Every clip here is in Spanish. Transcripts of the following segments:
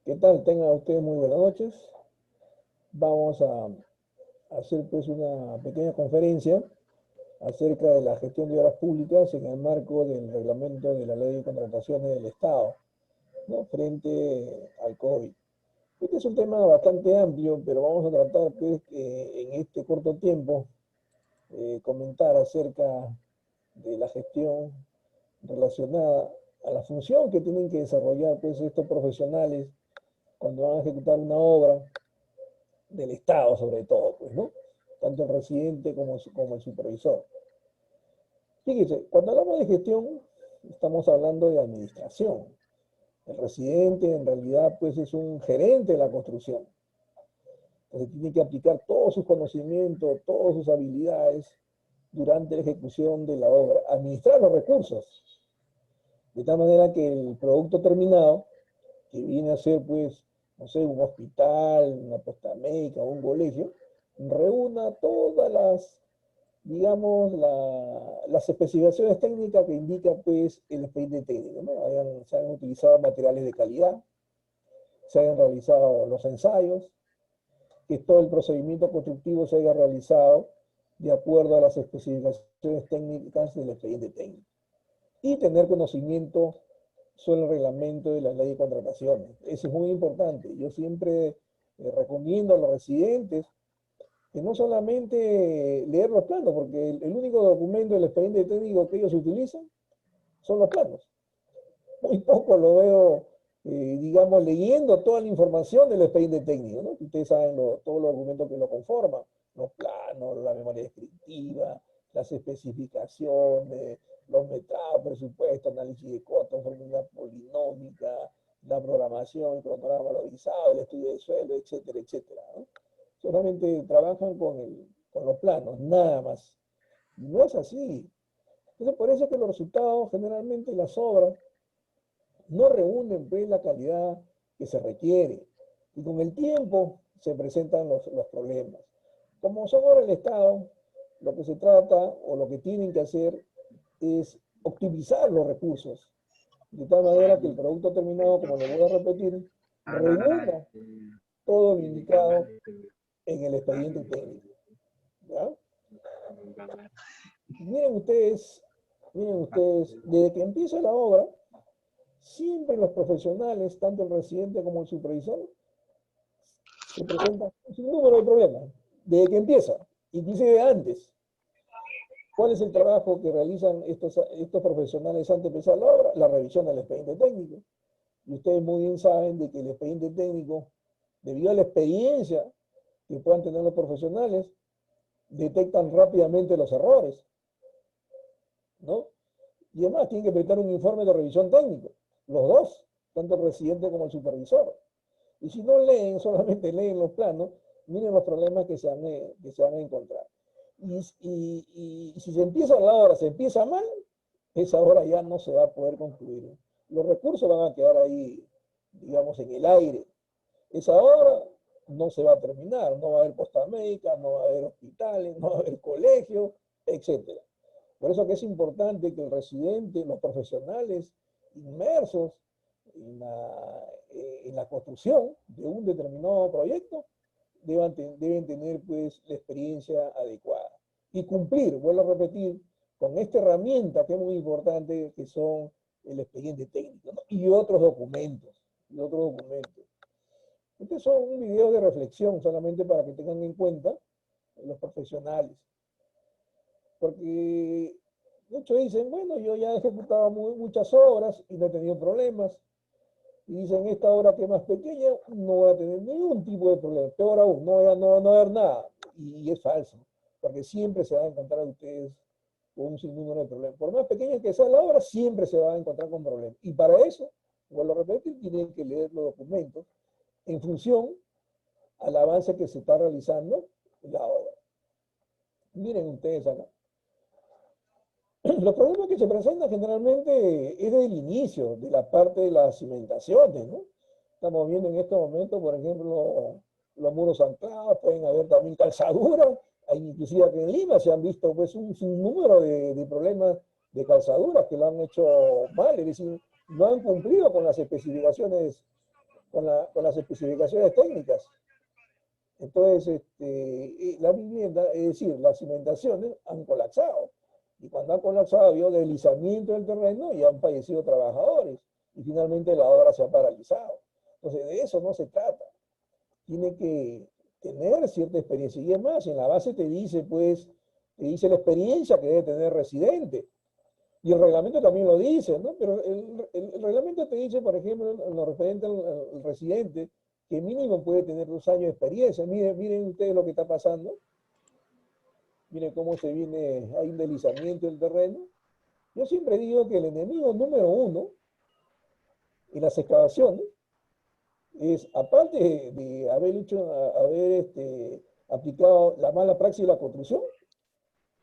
¿Qué tal? Tengan ustedes muy buenas noches. Vamos a hacer pues una pequeña conferencia acerca de la gestión de obras públicas en el marco del reglamento de la ley de contrataciones del Estado, ¿no? Frente al COVID. Este es un tema bastante amplio, pero vamos a tratar pues en este corto tiempo comentar acerca de la gestión relacionada a la función que tienen que desarrollar pues estos profesionales cuando van a ejecutar una obra del Estado sobre todo, pues, ¿no? Tanto el residente como el supervisor. Fíjese, cuando hablamos de gestión, estamos hablando de administración. El residente en realidad pues es un gerente de la construcción. Entonces tiene que aplicar todos sus conocimientos, todas sus habilidades durante la ejecución de la obra. Administrar los recursos. De tal manera que el producto terminado, que viene a ser pues, no sé, un hospital, una posta médica, un colegio, reúna todas las, digamos, las especificaciones técnicas que indica pues el expediente técnico, ¿no? Se han utilizado materiales de calidad, se hayan realizado los ensayos, que todo el procedimiento constructivo se haya realizado de acuerdo a las especificaciones técnicas del expediente técnico. Y tener conocimiento sobre el reglamento de la ley de contrataciones. Eso es muy importante. Yo siempre recomiendo a los residentes que no solamente leer los planos, porque el único documento del expediente técnico que ellos utilizan son los planos. Muy poco lo veo, digamos, leyendo toda la información del expediente técnico, ¿no? Ustedes saben todos los documentos que lo conforman, los planos, la memoria descriptiva, las especificaciones, los metrados, presupuesto, análisis de costos, fórmula polinómica, la programación, el cronograma valorizado, el estudio de suelo, etcétera, etcétera, ¿no? Solamente trabajan con los planos, nada más. Y no es así. Entonces, por eso es que los resultados, generalmente las obras, no reúnen pues, la calidad que se requiere. Y con el tiempo se presentan los problemas. Como son ahora el Estado, lo que se trata o lo que tienen que hacer es optimizar los recursos, de tal manera que el producto terminado, como le voy a repetir, reúna todo lo indicado en el expediente técnico. ¿Ya? Miren ustedes, desde que empieza la obra, siempre los profesionales, tanto el residente como el supervisor, se presentan un número de problemas, desde que empieza, inclusive antes. ¿Cuál es el trabajo que realizan estos profesionales antes de empezar la obra? La revisión del expediente técnico. Y ustedes muy bien saben de que el expediente técnico, debido a la experiencia que puedan tener los profesionales, detectan rápidamente los errores, ¿no? Y además tienen que presentar un informe de revisión técnico, los dos, tanto el residente como el supervisor. Y si no leen, solamente leen los planos, miren los problemas que se van a encontrar. Y si se empieza la obra, se empieza mal, esa obra ya no se va a poder concluir. Los recursos van a quedar ahí, digamos, en el aire. Esa obra no se va a terminar, no va a haber posta médica, no va a haber hospitales, no va a haber colegios, etc. Por eso que es importante que el residente, los profesionales inmersos en la construcción de un determinado proyecto deben tener pues la experiencia adecuada y cumplir, vuelvo a repetir, con esta herramienta que es muy importante, que son el expediente técnico, ¿no? Y otros documentos, Estos son un video de reflexión solamente para que tengan en cuenta los profesionales, porque muchos dicen, bueno, yo ya he ejecutado muchas obras y no he tenido problemas, y dicen, esta obra que es más pequeña no voy a tener ningún tipo de problema, peor aún, no va a haber nada, y es falso, porque siempre se van a encontrar ustedes con un sinnúmero de problemas. Por más pequeña que sea la obra, siempre se van a encontrar con problemas. Y para eso, vuelvo a repetir, tienen que leer los documentos en función al avance que se está realizando en la obra. Miren ustedes acá. Los problemas que se presentan generalmente es desde el inicio, de la parte de las cimentaciones, ¿no? Estamos viendo en este momento, por ejemplo, los muros anclados, pueden haber también calzaduras, inclusive aquí en Lima se han visto pues un número de problemas de calzaduras que lo han hecho mal, es decir, no han cumplido con las especificaciones con las especificaciones técnicas. Entonces, la vivienda, es decir, las cimentaciones han colapsado. Y cuando han colapsado, ha habido deslizamiento del terreno y han fallecido trabajadores. Y finalmente la obra se ha paralizado. Entonces, de eso no se trata. Tiene que tener cierta experiencia. Y es más, en la base te dice, pues, te dice la experiencia que debe tener residente. Y el reglamento también lo dice, ¿no? Pero el reglamento te dice, por ejemplo, en lo referente al residente, que mínimo puede tener 2 años de experiencia. Miren ustedes lo que está pasando. Miren cómo se viene, hay un deslizamiento del terreno. Yo siempre digo que el enemigo número 1 en las excavaciones es, aparte de haber aplicado la mala praxis de la construcción,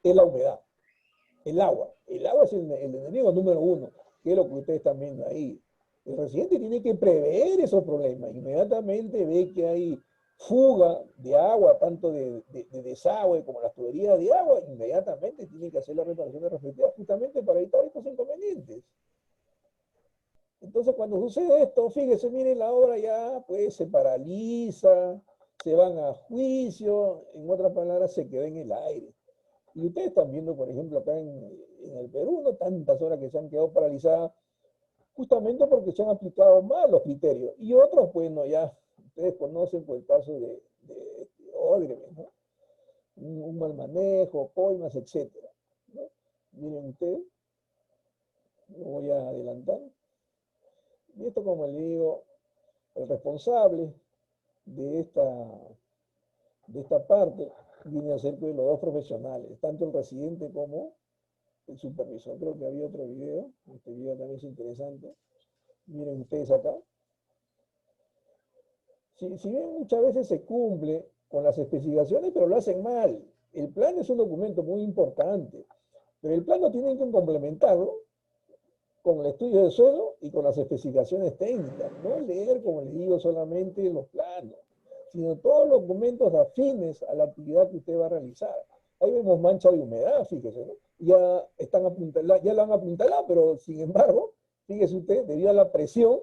es la humedad, el agua. El agua es el enemigo número 1, que es lo que ustedes están viendo ahí. El residente tiene que prever esos problemas. Inmediatamente ve que hay fuga de agua, tanto de desagüe como las tuberías de agua, inmediatamente tiene que hacer la reparación de respectivas justamente para evitar estos inconvenientes. Entonces, cuando sucede esto, fíjese, miren, la obra ya pues se paraliza, se van a juicio, en otras palabras, se queda en el aire. Y ustedes están viendo, por ejemplo, acá en el Perú, no tantas horas que se han quedado paralizadas, justamente porque se han aplicado mal los criterios. Y otros, bueno, ya ustedes conocen por el caso de Odebrecht, ¿no? Un mal manejo, coimas, etc. ¿No? Miren ustedes, lo voy a adelantar. Y esto, como le digo, el responsable de esta parte viene a ser pues, los dos profesionales, tanto el residente como el supervisor. Creo que había otro video, este video también es interesante. Miren ustedes acá. Si bien muchas veces se cumple con las especificaciones, pero lo hacen mal. El plan es un documento muy importante, pero el plano tienen que complementarlo con el estudio de suelo y con las especificaciones técnicas. No leer, como les digo, solamente los planos, sino todos los documentos afines a la actividad que usted va a realizar. Ahí vemos mancha de humedad, fíjese, ¿no? Ya la han apuntalado, pero sin embargo, fíjese usted, debido a la presión,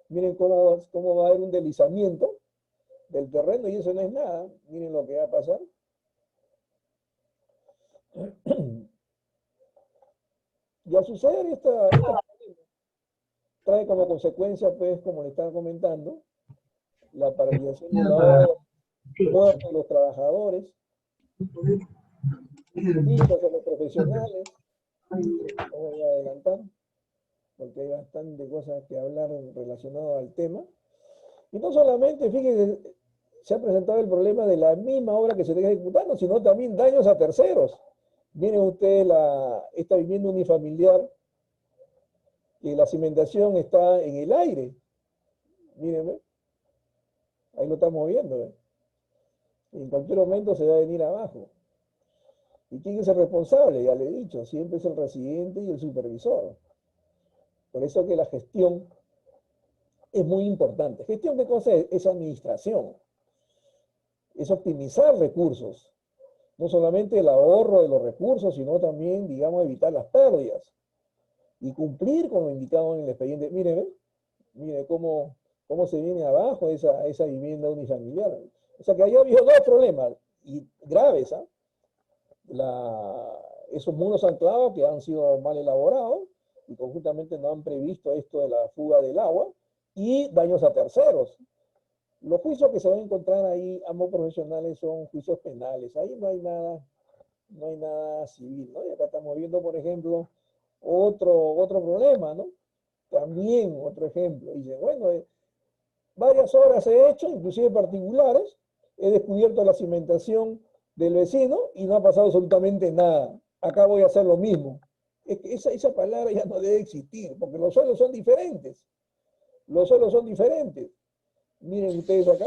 miren cómo va a haber un deslizamiento del terreno y eso no es nada. Miren lo que va a pasar. Y al suceder esta trae como consecuencia, pues, como le estaba comentando, la paralización de la obra, muerte de los trabajadores, hijos de los profesionales. No voy a adelantar, porque hay bastante cosas que hablar relacionadas al tema. Y no solamente, fíjense, se ha presentado el problema de la misma obra que se está ejecutando, sino también daños a terceros. Miren ustedes esta vivienda unifamiliar, que la cimentación está en el aire. Mírenme, ahí lo estamos viendo. ¿Eh? En cualquier momento se va a venir abajo. ¿Y quién es el responsable? Ya le he dicho, siempre es el residente y el supervisor. Por eso que la gestión es muy importante. ¿Gestión qué cosa es? Es administración. Es optimizar recursos. No solamente el ahorro de los recursos, sino también, digamos, evitar las pérdidas. Y cumplir con lo indicado en el expediente. Miren, mire cómo se viene abajo esa vivienda unifamiliar. O sea que ahí ha habido dos problemas y graves. ¿Ah? Esos muros anclados que han sido mal elaborados y conjuntamente no han previsto esto de la fuga del agua y daños a terceros. Los juicios que se van a encontrar ahí, ambos profesionales, son juicios penales. Ahí no hay nada civil, ¿no? Y acá estamos viendo, por ejemplo, otro problema, ¿no? También otro ejemplo. Dice, bueno, varias obras he hecho, inclusive particulares, he descubierto la cimentación del vecino y no ha pasado absolutamente nada. Acá voy a hacer lo mismo. Es que esa palabra ya no debe existir, porque los suelos son diferentes. Los suelos son diferentes. Miren ustedes acá.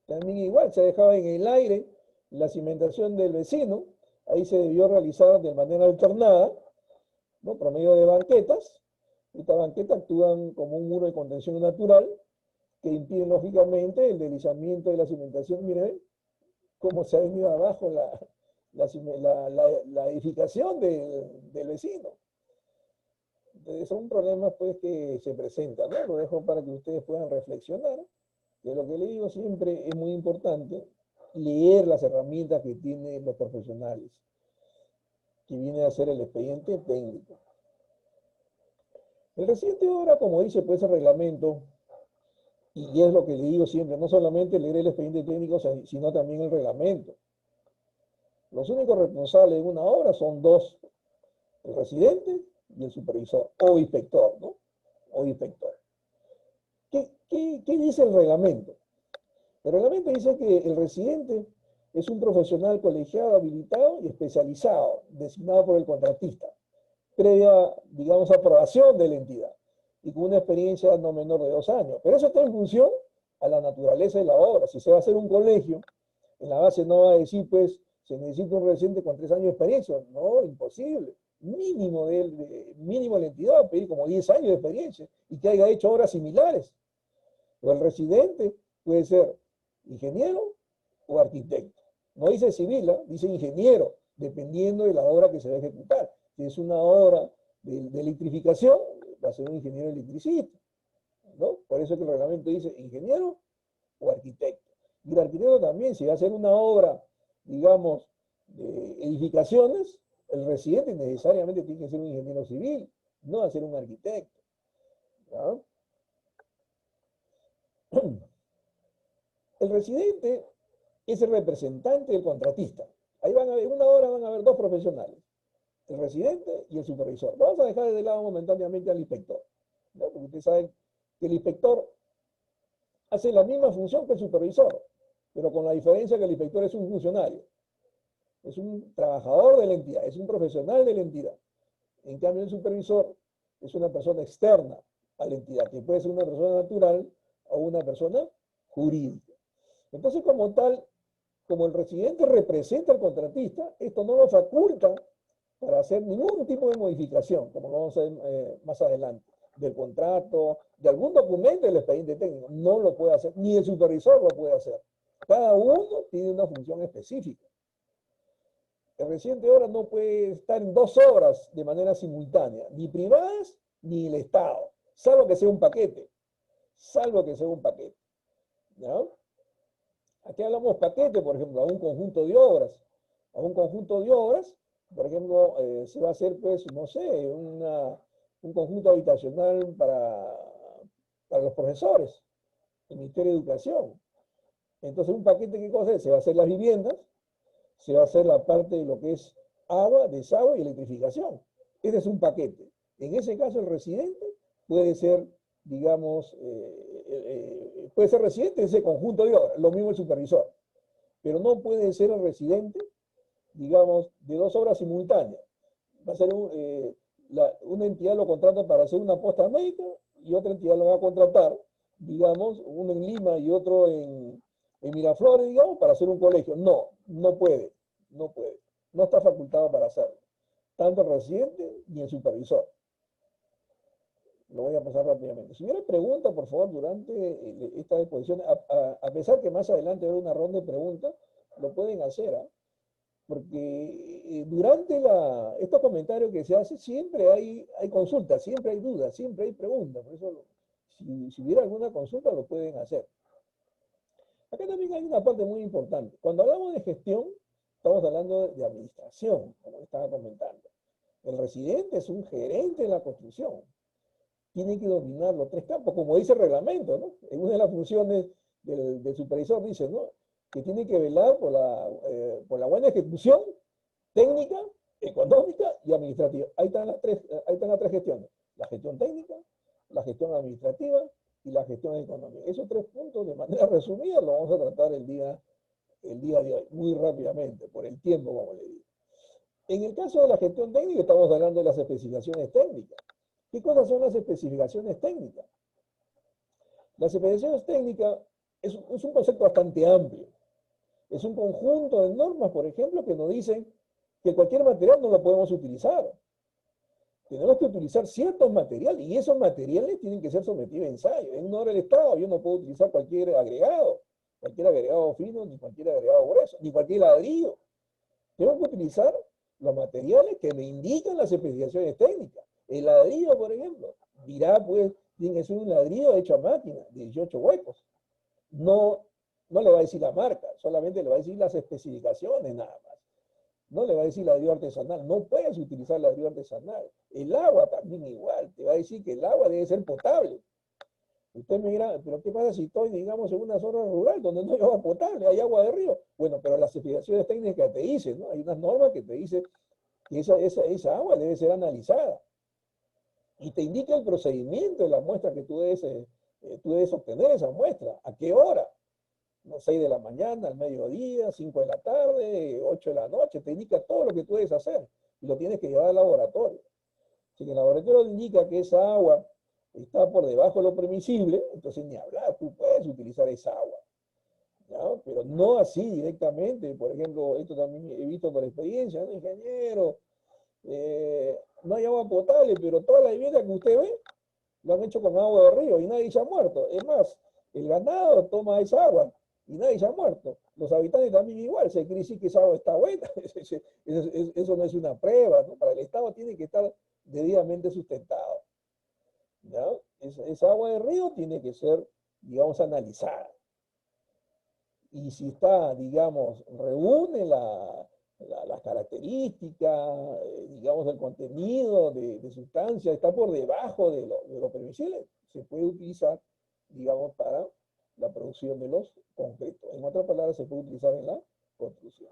También igual, se ha dejado en el aire la cimentación del vecino. Ahí se debió realizar de manera alternada, ¿no? Por medio de banquetas. Estas banquetas actúan como un muro de contención natural que impiden lógicamente el deslizamiento de la cimentación. Miren cómo se ha venido abajo la edificación del vecino. son problemas pues que se presentan, ¿no? Lo dejo para que ustedes puedan reflexionar, que lo que le digo siempre es muy importante, leer las herramientas que tienen los profesionales, que viene a ser el expediente técnico. El reciente obra, como dice pues el reglamento, y es lo que le digo siempre, no solamente leer el expediente técnico, sino también el reglamento. Los únicos responsables de una obra son dos, el residente y el supervisor, o inspector, ¿no? O inspector. ¿Qué dice el reglamento? El reglamento dice que el residente es un profesional colegiado, habilitado y especializado, designado por el contratista, previa, digamos, aprobación de la entidad, y con una experiencia no menor de 2 años. Pero eso está en función a la naturaleza de la obra. Si se va a hacer un colegio, en la base no va a decir, pues, se necesita un residente con 3 años de experiencia. No, imposible. Mínimo la entidad va a pedir como 10 años de experiencia y que haya hecho obras similares. O el residente puede ser ingeniero o arquitecto. No dice civil, dice ingeniero, dependiendo de la obra que se va a ejecutar. Si es una obra de electrificación, va a ser un ingeniero electricista, ¿no? Por eso que el reglamento dice ingeniero o arquitecto. Y el arquitecto también, si va a hacer una obra, digamos, de edificaciones, el residente necesariamente tiene que ser un ingeniero civil, no va a ser un arquitecto, ¿no? El residente es el representante del contratista. Ahí van a haber, una hora van a haber dos profesionales, el residente y el supervisor. Vamos a dejar de lado momentáneamente al inspector, ¿no? Porque ustedes saben que el inspector hace la misma función que el supervisor, pero con la diferencia que el inspector es un funcionario, es un trabajador de la entidad, es un profesional de la entidad. En cambio, el supervisor es una persona externa a la entidad, que puede ser una persona natural o una persona jurídica. Entonces, como tal, como el residente representa al contratista, esto no lo faculta para hacer ningún tipo de modificación, como lo vamos a ver más adelante, del contrato, de algún documento del expediente técnico. No lo puede hacer, ni el supervisor lo puede hacer. Cada uno tiene una función específica. El residente ahora no puede estar en 2 obras de manera simultánea, ni privadas ni el Estado, salvo que sea un paquete. Salvo que sea un paquete. ¿No? Aquí hablamos paquete, por ejemplo, a un conjunto de obras. A un conjunto de obras, por ejemplo, se va a hacer, pues, no sé, un conjunto habitacional para los profesores, el Ministerio de Educación. Entonces, un paquete, ¿qué cosa es? Se va a hacer las viviendas, se va a hacer la parte de lo que es agua, desagüe y electrificación. Ese es un paquete. En ese caso, el residente puede ser, digamos, puede ser residente de ese conjunto de obras, lo mismo el supervisor, pero no puede ser el residente, digamos, de 2 obras simultáneas. Va a ser una entidad lo contrata para hacer una posta médica y otra entidad lo va a contratar, digamos, uno en Lima y otro en Miraflores, digamos, para hacer un colegio. No, no puede, no puede. No está facultado para hacerlo. Tanto el residente ni el supervisor. Lo voy a pasar rápidamente. Si hubiera preguntas, por favor, durante esta exposición, a pesar que más adelante habrá una ronda de preguntas, lo pueden hacer, ¿eh? Porque durante estos comentarios que se hacen, siempre hay consultas, siempre hay dudas, siempre hay preguntas. Por eso, si hubiera alguna consulta, lo pueden hacer. Acá también hay una parte muy importante. Cuando hablamos de gestión, estamos hablando de administración, como estaba comentando. El residente es un gerente de la construcción. Tiene que dominar los 3 campos, como dice el reglamento, ¿no? En una de las funciones del supervisor dice, ¿no? Que tiene que velar por la buena ejecución técnica, económica y administrativa. Ahí están las tres gestiones. La gestión técnica, la gestión administrativa y la gestión económica. Esos 3 puntos, de manera resumida, lo vamos a tratar el día de hoy, muy rápidamente, por el tiempo, como le digo. En el caso de la gestión técnica, estamos hablando de las especificaciones técnicas. ¿Qué cosas son las especificaciones técnicas? Las especificaciones técnicas es un concepto bastante amplio. Es un conjunto de normas, por ejemplo, que nos dicen que cualquier material no lo podemos utilizar. Tenemos que utilizar ciertos materiales y esos materiales tienen que ser sometidos a ensayo. En una obra del Estado yo no puedo utilizar cualquier agregado fino, ni cualquier agregado grueso, ni cualquier ladrillo. Tengo que utilizar los materiales que me indican las especificaciones técnicas. El ladrillo, por ejemplo, dirá, pues, tiene que ser un ladrillo hecho a máquina, 18 huecos. No, no le va a decir la marca, solamente le va a decir las especificaciones nada más. No le va a decir ladrillo artesanal, no puedes utilizar ladrillo artesanal. El agua también igual, te va a decir que el agua debe ser potable. Usted me dirá, pero ¿qué pasa si estoy, digamos, en una zona rural donde no hay agua potable, hay agua de río? Bueno, pero las especificaciones técnicas te dicen, ¿no? Hay unas normas que te dicen que esa agua debe ser analizada. Y te indica el procedimiento de la muestra que tú debes obtener esa muestra. ¿A qué hora? No, 6 de la mañana, al mediodía, 5 de la tarde, 8 de la noche. Te indica todo lo que tú debes hacer. Y lo tienes que llevar al laboratorio. Si el laboratorio indica que esa agua está por debajo de lo permisible, entonces ni hablar, tú puedes utilizar esa agua. ¿Ya? Pero no así directamente. Por ejemplo, esto también he visto por experiencia, ¿no? Ingeniero, no hay agua potable, pero toda la vivienda que usted ve lo han hecho con agua de río y nadie se ha muerto. Es más, el ganado toma esa agua y nadie se ha muerto. Los habitantes también igual, se quiere decir que esa agua está buena. Eso no es una prueba, ¿no? Para el Estado tiene que estar debidamente sustentado. ¿Ya? Esa agua de río tiene que ser, digamos, analizada. Y si está, digamos, reúne las características, digamos, del contenido de sustancia, está por debajo de lo permisible, se puede utilizar, digamos, para la producción de los concretos. En otras palabras, se puede utilizar en la construcción.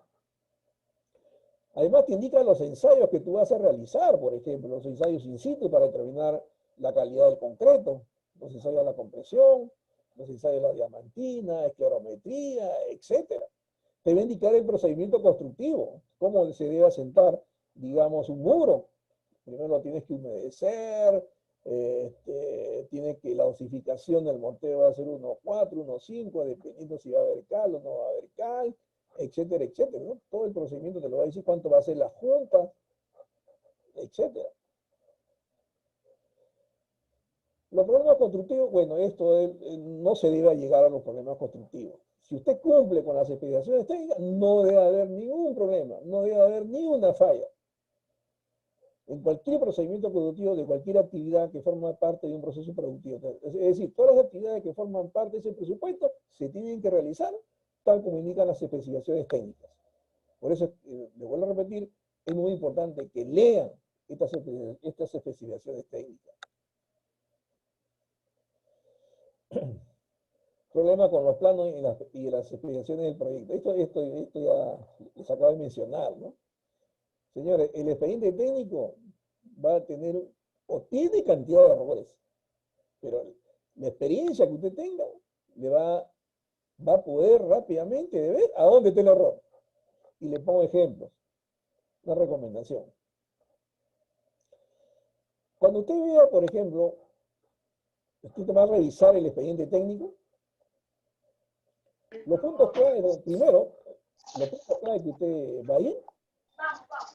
Además, te indica los ensayos que tú vas a realizar, por ejemplo, los ensayos in situ para determinar la calidad del concreto, los ensayos de la compresión, los ensayos de la diamantina, esclerometría, etc. Te va a indicar el procedimiento constructivo, cómo se debe asentar, digamos, un muro. Primero lo tienes que humedecer, la osificación del mortero va a ser 1,4, 1,5, dependiendo si va a haber cal o no va a haber cal, etcétera, etcétera, ¿no? Todo el procedimiento te lo va a decir cuánto va a ser la junta, etcétera. Los problemas constructivos, bueno, no se debe llegar a los problemas constructivos. Si usted cumple con las especificaciones técnicas, no debe haber ningún problema, no debe haber ni una falla. En cualquier procedimiento productivo de cualquier actividad que forma parte de un proceso productivo. Es decir, todas las actividades que forman parte de ese presupuesto se tienen que realizar tal como indican las especificaciones técnicas. Por eso, le vuelvo a repetir, es muy importante que lean estas especificaciones técnicas. Problema con los planos y las especificaciones del proyecto. Esto ya les acabo de mencionar, ¿no? Señores, el expediente técnico va a tener o tiene cantidad de errores, pero la experiencia que usted tenga le va a poder rápidamente ver a dónde está el error. Y le pongo ejemplos, una recomendación. Cuando usted vea, por ejemplo, usted va a revisar el expediente técnico, los puntos clave, primero, los puntos clave que usted va a ir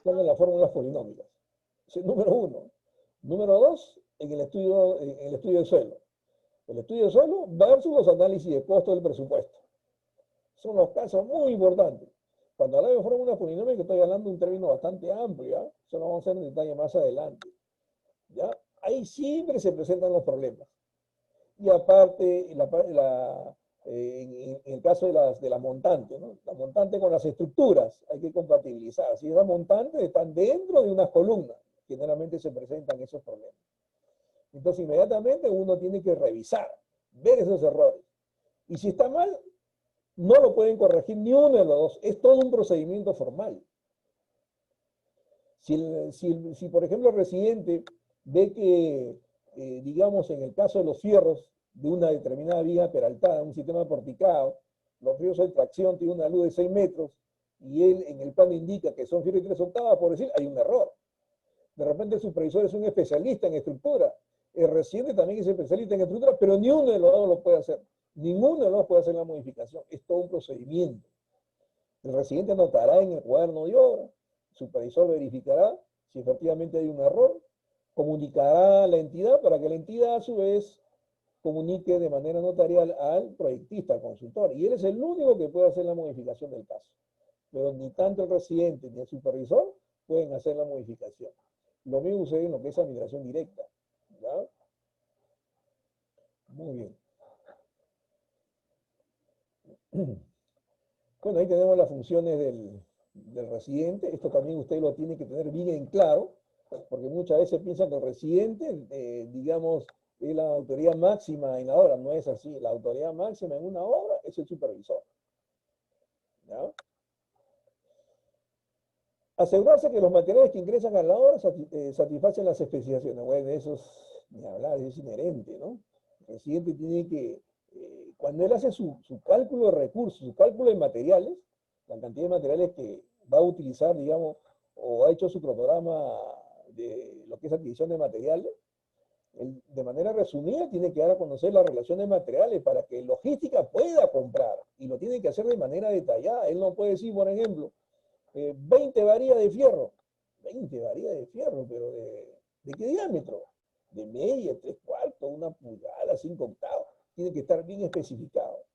son en las fórmulas polinómicas. Ese es número uno. Número dos, en el estudio del suelo. El estudio del suelo versus los análisis de costo del presupuesto. Son los casos muy importantes. Cuando hablamos de fórmulas polinómicas, estoy hablando de un término bastante amplio, ¿ya? Eso lo vamos a hacer en detalle más adelante. ¿Ya? Ahí siempre se presentan los problemas. Y aparte, en el caso de las montantes, ¿no? La montante con las estructuras hay que compatibilizar. Si esas montantes están dentro de unas columnas, generalmente se presentan esos problemas. Entonces, inmediatamente uno tiene que revisar, ver esos errores. Y si está mal, no lo pueden corregir ni uno de los dos. Es todo un procedimiento formal. Si por ejemplo, el residente ve que, digamos, en el caso de los fierros de una determinada vía peraltada, un sistema porticado, los fierros de tracción tienen una luz de 6 metros y él en el plano indica que son fierros de 3/8, por decir, hay un error. De repente el supervisor es un especialista en estructura, el residente también es especialista en estructura, pero ni uno de los dos lo puede hacer. Ninguno de los dos puede hacer la modificación. Es todo un procedimiento. El residente anotará en el cuaderno de obra, el supervisor verificará si efectivamente hay un error, comunicará a la entidad para que la entidad a su vez comunique de manera notarial al proyectista, al consultor. Y él es el único que puede hacer la modificación del caso. Pero ni tanto el residente ni el supervisor pueden hacer la modificación. Lo mismo sucede en lo que es administración directa. ¿Ya? Muy bien. Bueno, ahí tenemos las funciones del residente. Esto también usted lo tiene que tener bien en claro, porque muchas veces piensan que el residente, digamos, es la autoridad máxima en la obra. No es así. La autoridad máxima en una obra es el supervisor. ¿Ya? Asegurarse que los materiales que ingresan a la obra satisfacen las especificaciones. Bueno, eso es, ni hablar, es inherente, ¿no? El residente tiene que, cuando él hace su cálculo de recursos, su cálculo de materiales, la cantidad de materiales que va a utilizar, digamos, o ha hecho su cronograma de lo que es adquisición de materiales, él, de manera resumida tiene que dar a conocer las relaciones materiales para que logística pueda comprar, y lo tiene que hacer de manera detallada. Él no puede decir, por ejemplo, 20 varillas de fierro. 20 varillas de fierro, pero ¿de qué diámetro? De media, 3/4, 1 pulgada, 5 octavos. Tiene que estar bien especificado.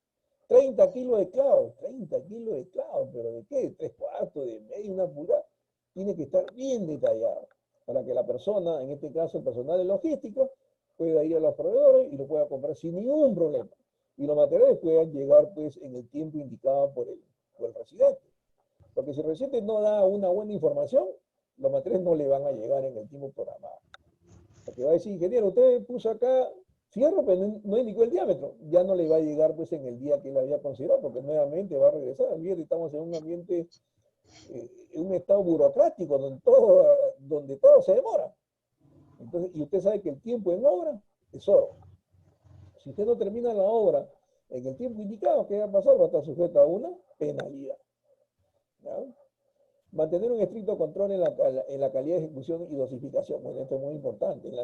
30 kilos de clavos, 30 kilos de clavos, pero ¿de qué? 3/4, de media, 1 pulgada. Tiene que estar bien detallado para que la persona, en este caso el personal de logística, pueda ir a los proveedores y lo pueda comprar sin ningún problema. Y los materiales puedan llegar pues en el tiempo indicado por el residente. Porque si el residente no da una buena información, los materiales no le van a llegar en el tiempo programado. Porque va a decir, ingeniero, usted puso acá fierro, pero no indicó el diámetro. Ya no le va a llegar pues en el día que él había considerado, porque nuevamente va a regresar. Estamos en un ambiente, en un estado burocrático, donde todo se demora. Entonces, y usted sabe que el tiempo en obra es oro. Si usted no termina la obra en el tiempo indicado, ¿qué va a pasar? Va a estar sujeto a una penalidad. ¿Ya? Mantener un estricto control en la calidad de ejecución y dosificación. Bueno, esto es muy importante. En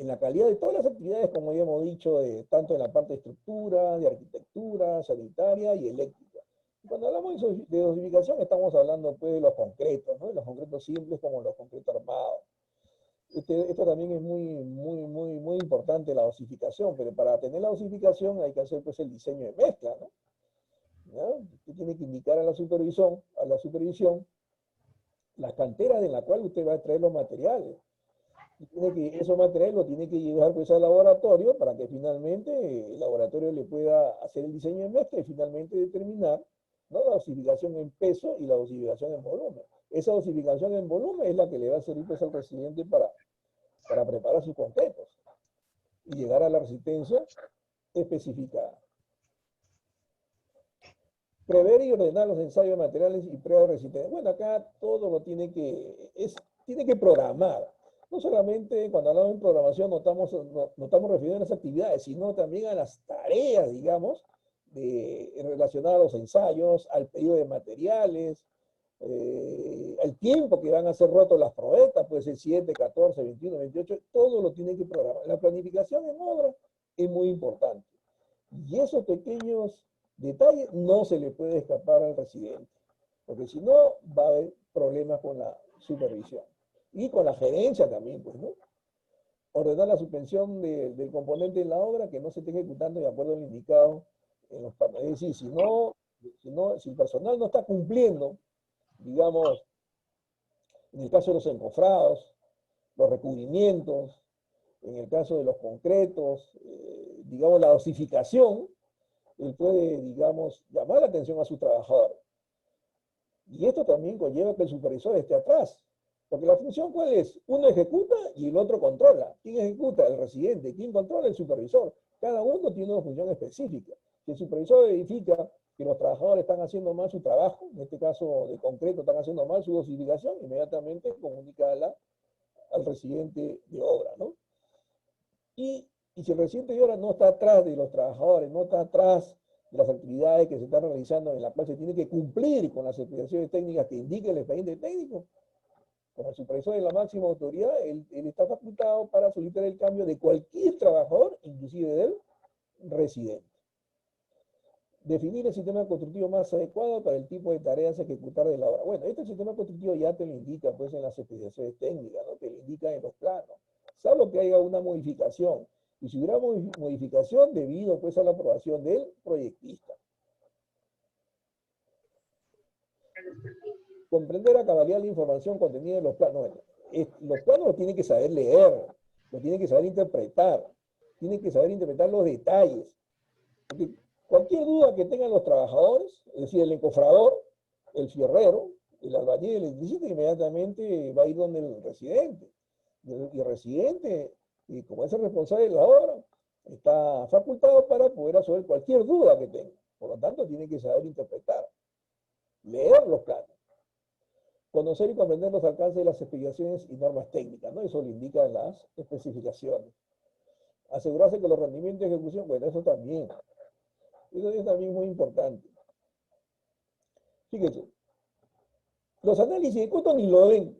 la calidad de todas las actividades, como ya hemos dicho, tanto en la parte de estructura, de arquitectura, sanitaria y eléctrica. Cuando hablamos de dosificación, estamos hablando pues de los concretos, ¿no? De los concretos simples como los concretos armados. Esto también es muy importante, la dosificación, pero para tener la dosificación hay que hacer pues el diseño de mezcla, ¿no? ¿Ya? Usted tiene que indicar a la supervisión las canteras en la cual usted va a extraer los materiales. Y esos materiales los tiene que llevar pues, al laboratorio para que finalmente el laboratorio le pueda hacer el diseño de mezcla y finalmente determinar, ¿no?, la dosificación en peso y la dosificación en volumen. Esa dosificación en volumen es la que le va a servir pues, al residente para preparar sus concretos y llegar a la resistencia especificada. Prever y ordenar los ensayos materiales y pruebas de resistencia. Bueno, acá todo lo tiene que programar. No solamente cuando hablamos de programación no estamos refiriendo a las actividades, sino también a las tareas, digamos, relacionadas a los ensayos, al pedido de materiales, al tiempo que van a ser rotos las probetas, puede ser 7, 14, 21, 28, todo lo tiene que programar. La planificación en obra es muy importante. Y esos pequeños detalles no se le puede escapar al residente, porque si no va a haber problemas con la supervisión. Y con la gerencia también, pues, ¿no? Ordenar la suspensión del componente en la obra que no se esté ejecutando de acuerdo al indicado en los planos. Es decir, si el personal no está cumpliendo, digamos, en el caso de los encofrados, los recubrimientos, en el caso de los concretos, digamos, la dosificación, él puede, digamos, llamar la atención a su trabajador. Y esto también conlleva que el supervisor esté atrás. Porque la función, ¿cuál es? Uno ejecuta y el otro controla. ¿Quién ejecuta? El residente. ¿Quién controla? El supervisor. Cada uno tiene una función específica. Si el supervisor verifica que los trabajadores están haciendo mal su trabajo, en este caso de concreto están haciendo mal su dosificación, inmediatamente comunica al residente de obra, ¿no? Y si el residente de obra no está atrás de los trabajadores, no está atrás de las actividades que se están realizando, en la cual se tiene que cumplir con las especificaciones técnicas que indique el expediente técnico, como el supervisor de la máxima autoridad, él está facultado para solicitar el cambio de cualquier trabajador, inclusive del residente. Definir el sistema constructivo más adecuado para el tipo de tareas a ejecutar de la obra. Bueno, este sistema constructivo ya te lo indica pues en las especificaciones técnicas, ¿no? Te lo indica en los planos. Salvo que haya una modificación. Y si hubiera modificación, debido pues a la aprobación del proyectista. comprender a cabalidad la información contenida en los planos. Los planos los tienen que saber leer, los tienen que saber interpretar, tienen que saber interpretar los detalles. Porque cualquier duda que tengan los trabajadores, es decir, el encofrador, el fierrero, el albañil, el electricista, inmediatamente va a ir donde el residente. Y el residente, y como es el responsable de la obra, está facultado para poder resolver cualquier duda que tenga. Por lo tanto, tiene que saber interpretar, leer los planos, conocer y comprender los alcances de las especificaciones y normas técnicas, ¿no? Eso lo indican las especificaciones. Asegurarse que los rendimientos de ejecución, bueno, eso es también muy importante. Fíjense, los análisis de costo ni lo ven.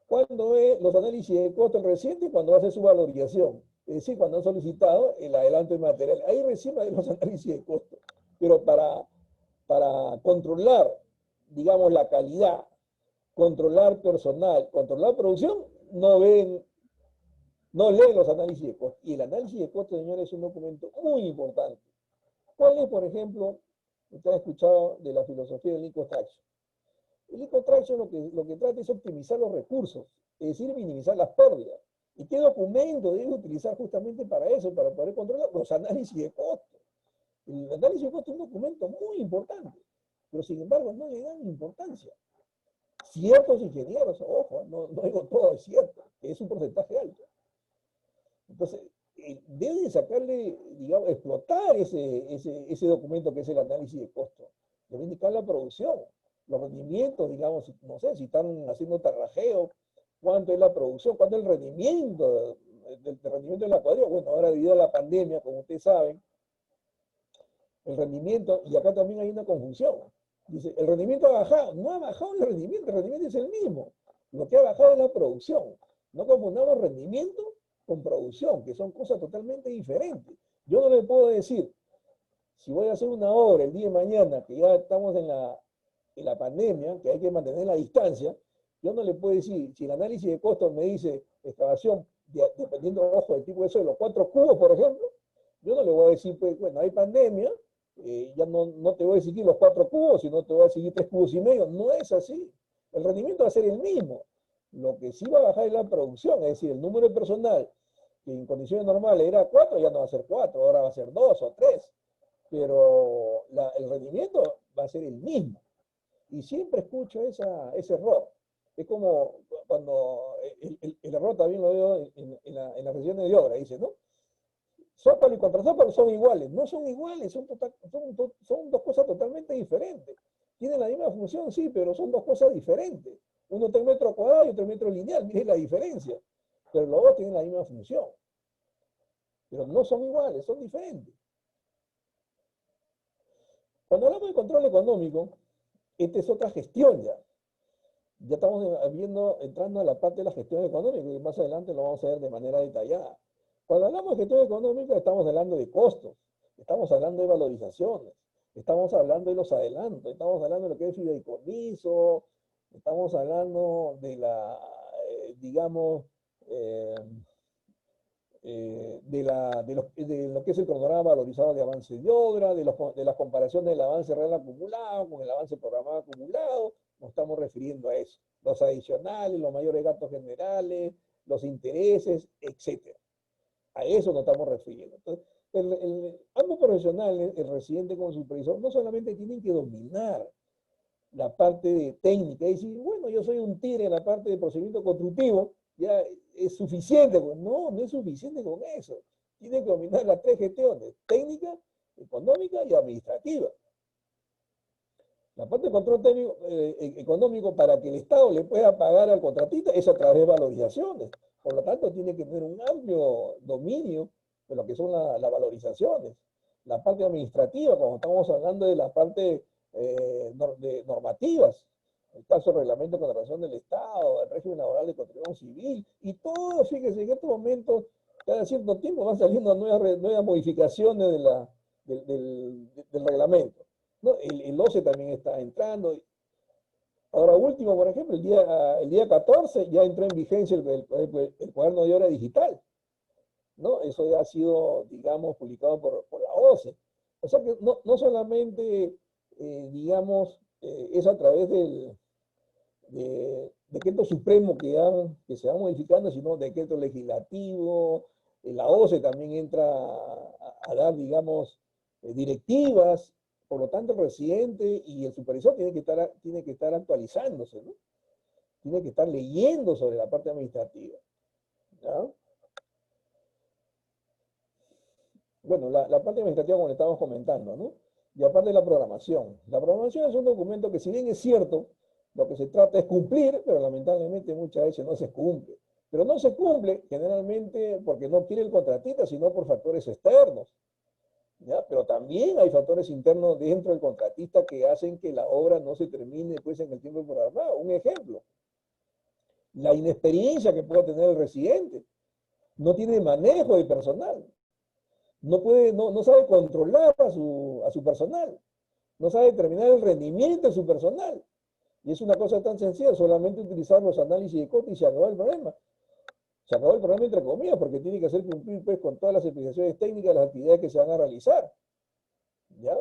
Cuando ve los análisis de costo reciente, cuando hace su valorización, es decir, cuando han solicitado el adelanto de material, ahí recién hay los análisis de costo. Pero para controlar, digamos, la calidad, controlar personal, controlar producción, no leen los análisis de costo. Y el análisis de costo, señores, es un documento muy importante. ¿Cuál es, por ejemplo, usted ha escuchado de la filosofía del Lean Traction? El Lean Traction lo que trata es optimizar los recursos, es decir, minimizar las pérdidas. ¿Y qué documento debe utilizar justamente para eso, para poder controlar los análisis de costo? El análisis de costo es un documento muy importante, pero sin embargo no le dan importancia. Ciertos ingenieros, ojo, no digo todo es cierto, es un porcentaje alto. Entonces, deben sacarle, digamos, explotar ese documento que es el análisis de costo. Debe indicar la producción, los rendimientos, digamos, no sé, si están haciendo tarrajeo, cuánto es la producción, cuánto es el rendimiento, rendimiento de la cuadrilla. Bueno, ahora debido a la pandemia, como ustedes saben, el rendimiento, y acá también hay una confusión. Dice, el rendimiento ha bajado. No ha bajado el rendimiento es el mismo. Lo que ha bajado es la producción. No confundamos rendimiento con producción, que son cosas totalmente diferentes. Yo no le puedo decir, si voy a hacer una obra el día de mañana, que ya estamos en la pandemia, que hay que mantener la distancia, yo no le puedo decir, si el análisis de costos me dice excavación, dependiendo, ojo, del tipo de suelo, 4 cubos, por ejemplo, yo no le voy a decir, pues, bueno, hay pandemia, ya no te voy a exigir los 4 cubos, sino te voy a exigir 3 cubos y medio. No es así. El rendimiento va a ser el mismo. Lo que sí va a bajar es la producción, es decir, el número de personal, que en condiciones normales era 4, ya no va a ser 4, ahora va a ser 2 o 3. Pero el rendimiento va a ser el mismo. Y siempre escucho ese error. Es como cuando el error también lo veo en las sesiones de obra, dice, ¿no? Zócalo y contrazócalo son iguales. No son iguales, son dos cosas totalmente diferentes. Tienen la misma función, sí, pero son dos cosas diferentes. Uno está en metro cuadrado y otro en metro lineal, miren la diferencia. Pero los dos tienen la misma función. Pero no son iguales, son diferentes. Cuando hablamos de control económico, esta es otra gestión ya. Ya estamos entrando a la parte de la gestión económica, y más adelante lo vamos a ver de manera detallada. Cuando hablamos de gestión económica, estamos hablando de costos, estamos hablando de valorizaciones, estamos hablando de los adelantos, estamos hablando de lo que es fideicomiso, estamos hablando de digamos, de lo que es el cronograma valorizado de avance de obra, de las comparaciones del avance real acumulado con el avance programado acumulado. Nos estamos refiriendo a eso. Los adicionales, los mayores gastos generales, los intereses, etc. A eso nos estamos refiriendo. Entonces, ambos profesionales, el residente como supervisor, no solamente tienen que dominar la parte técnica y decir, bueno, yo soy un tigre en la parte de procedimiento constructivo, ya es suficiente. Pues no es suficiente con eso. Tienen que dominar las 3 gestiones: técnica, económica y administrativa. La parte de control técnico, económico, para que el Estado le pueda pagar al contratista, es a través de valorizaciones. Por lo tanto, tiene que tener un amplio dominio de lo que son las valorizaciones. La parte administrativa, cuando estamos hablando de la parte de normativas, el caso del reglamento de contratación del Estado, el régimen laboral de construcción civil, y todo, fíjense, en estos momentos, cada cierto tiempo van saliendo nuevas modificaciones del reglamento. ¿No? El OCE también está entrando. Ahora último, por ejemplo, el día 14 ya entró en vigencia el cuaderno de obra digital, ¿no? Eso ya ha sido, digamos, publicado por la OCE. O sea que no solamente, digamos, es a través decretos supremos que se van modificando, sino decreto legislativo. La OCE también entra a dar, digamos, directivas. Por lo tanto, el presidente y el supervisor tiene que estar actualizándose, ¿no? Tiene que estar leyendo sobre la parte administrativa, ¿ya? Bueno, la parte administrativa, como le estábamos comentando, ¿no? Y aparte de la programación. La programación es un documento que, si bien es cierto, lo que se trata es cumplir, pero lamentablemente muchas veces no se cumple. Pero no se cumple generalmente porque no quiere el contratista, sino por factores externos, ¿ya? Pero también hay factores internos dentro del contratista que hacen que la obra no se termine pues, en el tiempo programado. Un ejemplo, la inexperiencia que pueda tener el residente. No tiene manejo de personal. No sabe controlar a su personal. No sabe determinar el rendimiento de su personal. Y es una cosa tan sencilla, solamente utilizar los análisis de costo y se acabó el problema. Se acabó el problema entre comillas, porque tiene que hacer cumplir pues, con todas las especificaciones técnicas las actividades que se van a realizar. ¿Ya?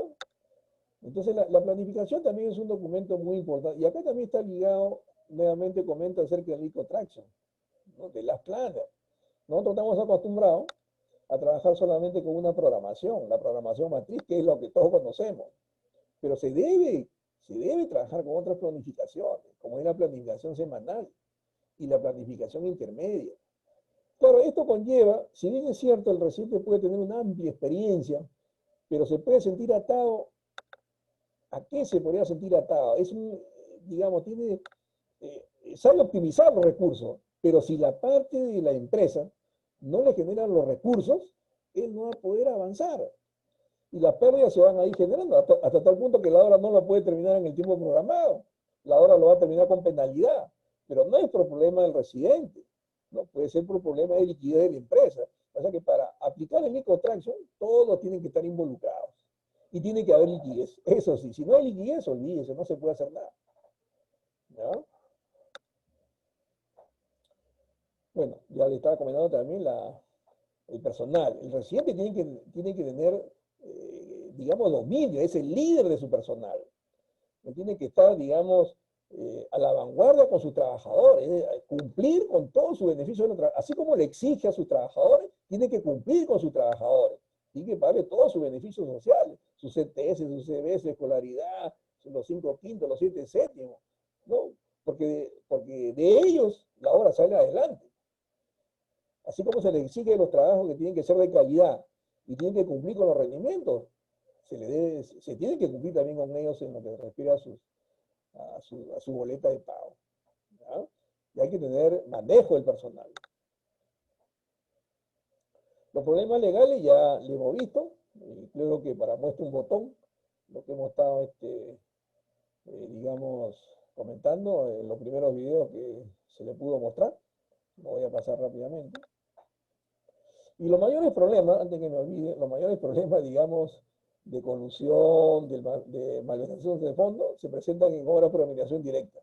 Entonces la planificación también es un documento muy importante. Y acá también está ligado, nuevamente comenta acerca del Ecotraction, ¿no? De las planas. Nosotros estamos acostumbrados a trabajar solamente con una programación, la programación matriz, que es lo que todos conocemos. Pero se debe trabajar con otras planificaciones, como es la planificación semanal y la planificación intermedia. Claro, esto conlleva, si bien es cierto, el residente puede tener una amplia experiencia, pero se puede sentir atado. ¿A qué se podría sentir atado? Digamos, sabe optimizar los recursos, pero si la parte de la empresa no le genera los recursos, él no va a poder avanzar. Y las pérdidas se van a ir generando hasta tal punto que la obra no la puede terminar en el tiempo programado. La obra lo va a terminar con penalidad, pero no es por problema del residente, no puede ser por problema de liquidez de la empresa. O sea que para aplicar el Ecotraction, todos tienen que estar involucrados y tiene que haber liquidez. Eso sí, si no hay liquidez, olvídese, no se puede hacer nada. ¿Ya? Bueno, ya le estaba comentando también el personal. El residente tiene que tener, digamos, dominio, es el líder de su personal. Tiene que estar, digamos, a la vanguardia con sus trabajadores, cumplir con todos sus beneficios, así como le exige a sus trabajadores, tiene que cumplir con sus trabajadores, tiene que pagarle todos sus beneficios sociales, sus CTS, sus CBS, escolaridad, los 5 quintos, los 7 séptimos, ¿no? Porque de ellos la obra sale adelante. Así como se les exige los trabajos que tienen que ser de calidad y tienen que cumplir con los rendimientos, se tiene que cumplir también con ellos en lo que se refiere a su boleta de pago, ¿ya? Y hay que tener manejo del personal. Los problemas legales ya lo hemos visto, creo que para muestra un botón, lo que hemos estado, digamos, comentando en los primeros videos que se le pudo mostrar. Lo voy a pasar rápidamente. Y los mayores problemas, antes que me olvide, los mayores problemas, digamos, de colusión, de malversación de fondos, se presentan en obras por dominación directa.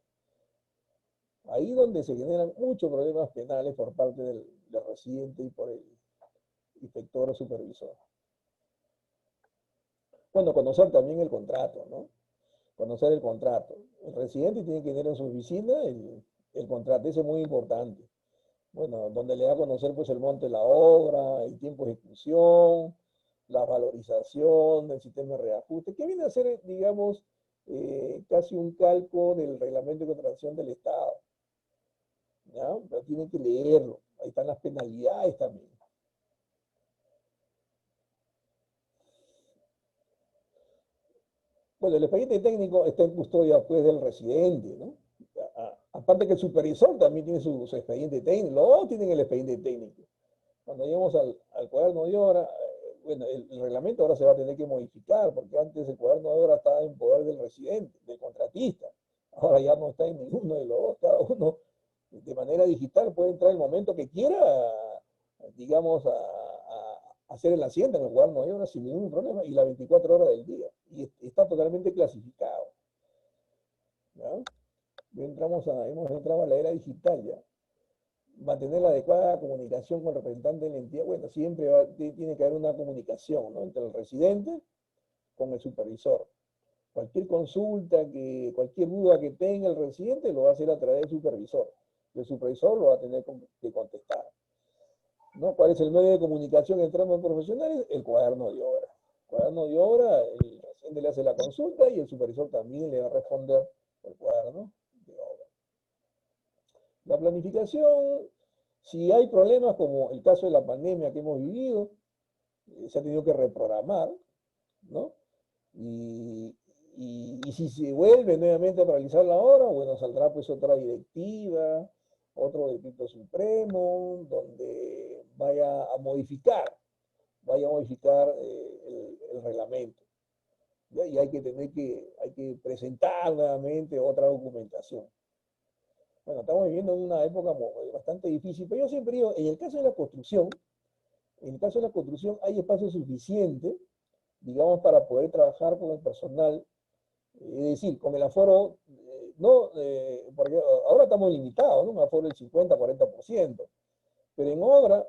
Ahí donde se generan muchos problemas penales por parte del residente y por el inspector o supervisor. Bueno, conocer también el contrato, ¿no? Conocer el contrato. El residente tiene que tener en su oficina el contrato, eso es muy importante. Bueno, donde le va a conocer pues el monto de la obra, el tiempo de ejecución, la valorización, el sistema de reajuste, que viene a ser, digamos, casi un calco del reglamento de contratación del Estado. ¿Ya? Pero tienen que leerlo. Ahí están las penalidades también. Bueno, el expediente técnico está en custodia pues del residente, ¿no? Aparte que el supervisor también tiene su expediente técnico, los dos tienen el expediente técnico. Cuando lleguemos al cuaderno de obra, bueno, el reglamento ahora se va a tener que modificar, porque antes el cuaderno de obra estaba en poder del residente, del contratista. Ahora ya no está en ninguno de los dos, cada uno de manera digital puede entrar el momento que quiera, digamos, a hacer el asiento en el cuaderno de obra sin ningún problema, y las 24 horas del día. Y está totalmente clasificado. ¿Ya? Hemos entrado a la era digital ya. Mantener la adecuada comunicación con el representante de la entidad, bueno, siempre tiene que haber una comunicación, ¿no? Entre el residente con el supervisor. Cualquier consulta, cualquier duda que tenga el residente lo va a hacer a través del supervisor. El supervisor lo va a tener que contestar, ¿no? ¿Cuál es el medio de comunicación entre ambos profesionales? El cuaderno de obra. El cuaderno de obra, el residente le hace la consulta y el supervisor también le va a responder el cuaderno de obra. La planificación, si hay problemas como el caso de la pandemia que hemos vivido, se ha tenido que reprogramar, ¿no? Y si se vuelve nuevamente a realizar la obra, bueno, saldrá pues otra directiva, otro decreto supremo, donde vaya a modificar el reglamento. ¿Ya? Y hay que presentar nuevamente otra documentación. Bueno, estamos viviendo en una época bastante difícil, pero yo siempre digo, en el caso de la construcción hay espacio suficiente, digamos, para poder trabajar con el personal, es decir, con el aforo, no, porque ahora estamos limitados, ¿no? Un aforo del 50-40%, pero en obra,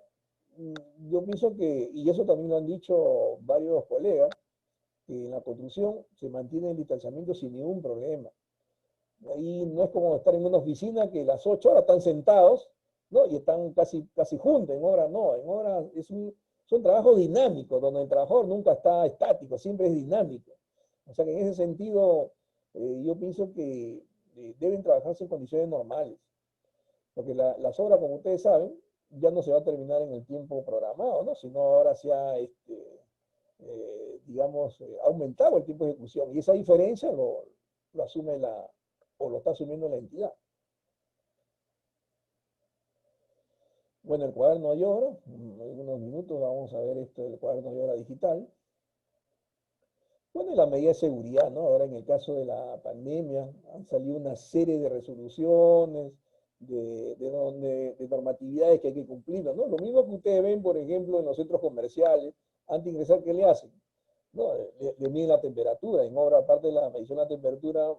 yo pienso que, y eso también lo han dicho varios colegas, que en la construcción se mantiene el distanciamiento sin ningún problema. Ahí no es como estar en una oficina que las 8 horas están sentados, ¿no? Y están casi juntos. En obra no, en obra son trabajos dinámicos, donde el trabajador nunca está estático, siempre es dinámico. O sea que en ese sentido, yo pienso que deben trabajarse en condiciones normales, porque las obras, como ustedes saben, ya no se va a terminar en el tiempo programado, ¿no? Sino ahora se ha, digamos, aumentado el tiempo de ejecución, y esa diferencia lo asume o lo está asumiendo la entidad. Bueno, el cuaderno de obra, en algunos minutos vamos a ver esto del cuaderno de obra digital. Bueno, y la medida de seguridad, ¿no? Ahora en el caso de la pandemia han salido una serie de resoluciones, de normatividades que hay que cumplir, ¿no? Lo mismo que ustedes ven, por ejemplo, en los centros comerciales, antes de ingresar, ¿qué le hacen? ¿No? Le miden la temperatura. En obra, aparte de la medición de la temperatura,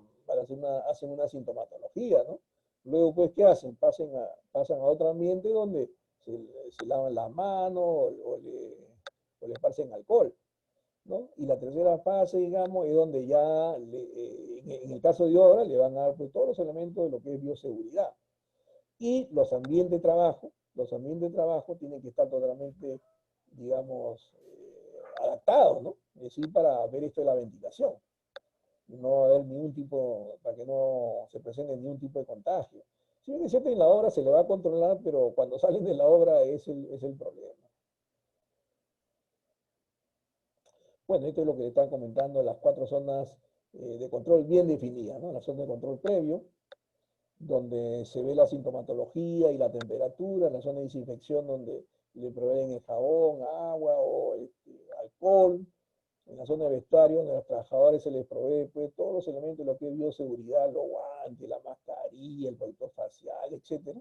hacen una sintomatología, ¿no? Luego, pues, ¿qué hacen? Pasan a otro ambiente donde se lavan las manos o le esparcen alcohol, ¿no? Y la tercera fase, digamos, es donde ya, en el caso de obra, le van a dar pues, todos los elementos de lo que es bioseguridad. Y los ambientes de trabajo tienen que estar totalmente, digamos, adaptados, ¿no? Es decir, para ver esto de la ventilación. No haber ningún tipo, para que no se presente ningún tipo de contagio. Si bien es cierto, en la obra se le va a controlar, pero cuando salen de la obra es el problema. Bueno, esto es lo que le están comentando, las 4 zonas de control bien definidas, ¿no? La zona de control previo, donde se ve la sintomatología y la temperatura, la zona de desinfección donde le proveen el jabón, agua o alcohol, en la zona de vestuario donde a los trabajadores se les provee pues, todos los elementos de lo que es bioseguridad, los guantes, la mascarilla, el protector facial, etc.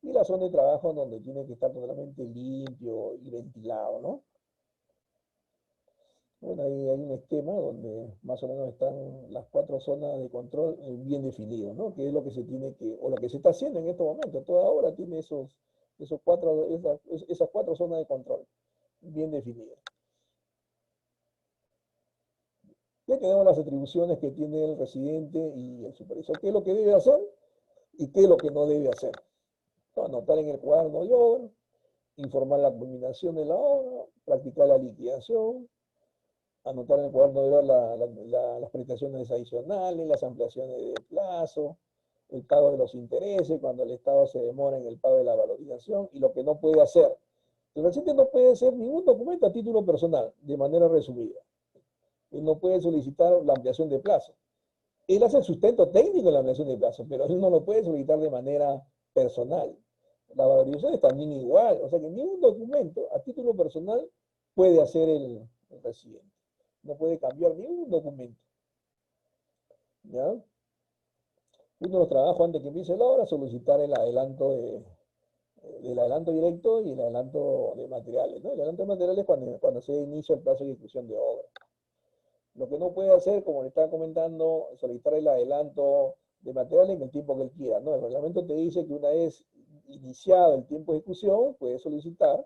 Y la zona de trabajo donde tiene que estar totalmente limpio y ventilado, ¿no? Bueno, ahí hay un esquema donde más o menos están las 4 zonas de control bien definidas, ¿no? Que es lo que se tiene que, o lo que se está haciendo en estos momentos. Toda obra tiene esas 4 zonas de control bien definidas. Ya tenemos las atribuciones que tiene el residente y el supervisor. ¿Qué es lo que debe hacer y qué es lo que no debe hacer? Anotar en el cuaderno de obra, informar la culminación de la obra, practicar la liquidación, anotar en el cuaderno de obra las prestaciones adicionales, las ampliaciones de plazo, el pago de los intereses, cuando el Estado se demora en el pago de la valorización, y lo que no puede hacer. El residente no puede hacer ningún documento a título personal, de manera resumida. Él no puede solicitar la ampliación de plazo. Él hace el sustento técnico de la ampliación de plazo, pero él no lo puede solicitar de manera personal. La valorización es también igual, o sea que ningún documento a título personal puede hacer el residente. No puede cambiar ningún documento. ¿Ya? Uno de los trabajos antes que empiece la obra, solicitar el adelanto del adelanto directo y el adelanto de materiales, ¿no? El adelanto de materiales es cuando se inicia el plazo de ejecución de obra. Lo que no puede hacer, como le estaba comentando, es solicitar el adelanto de materiales en el tiempo que él quiera, ¿no? El reglamento te dice que una vez iniciado el tiempo de ejecución, puede solicitar,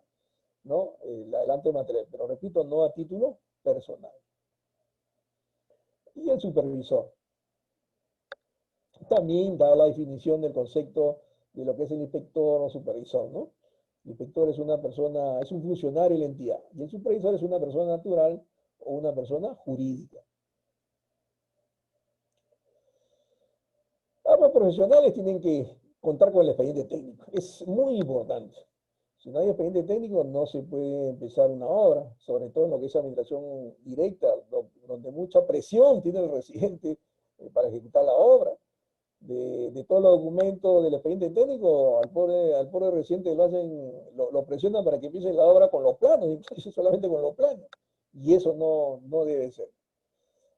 ¿no? El adelanto de materiales, pero repito, no a título personal. y el supervisor. También da la definición del concepto de lo que es el inspector o supervisor, ¿no? El inspector es una persona, es un funcionario de la entidad, y el supervisor es una persona natural o una persona jurídica. Ambos profesionales tienen que contar con el expediente técnico. Es muy importante. Si no hay expediente técnico, no se puede empezar una obra, sobre todo en lo que es administración directa, donde mucha presión tiene el residente para ejecutar la obra. De todos los documentos del expediente técnico, al pobre residente lo presionan para que empiece la obra con los planos, incluso solamente con los planos. Y eso no debe ser.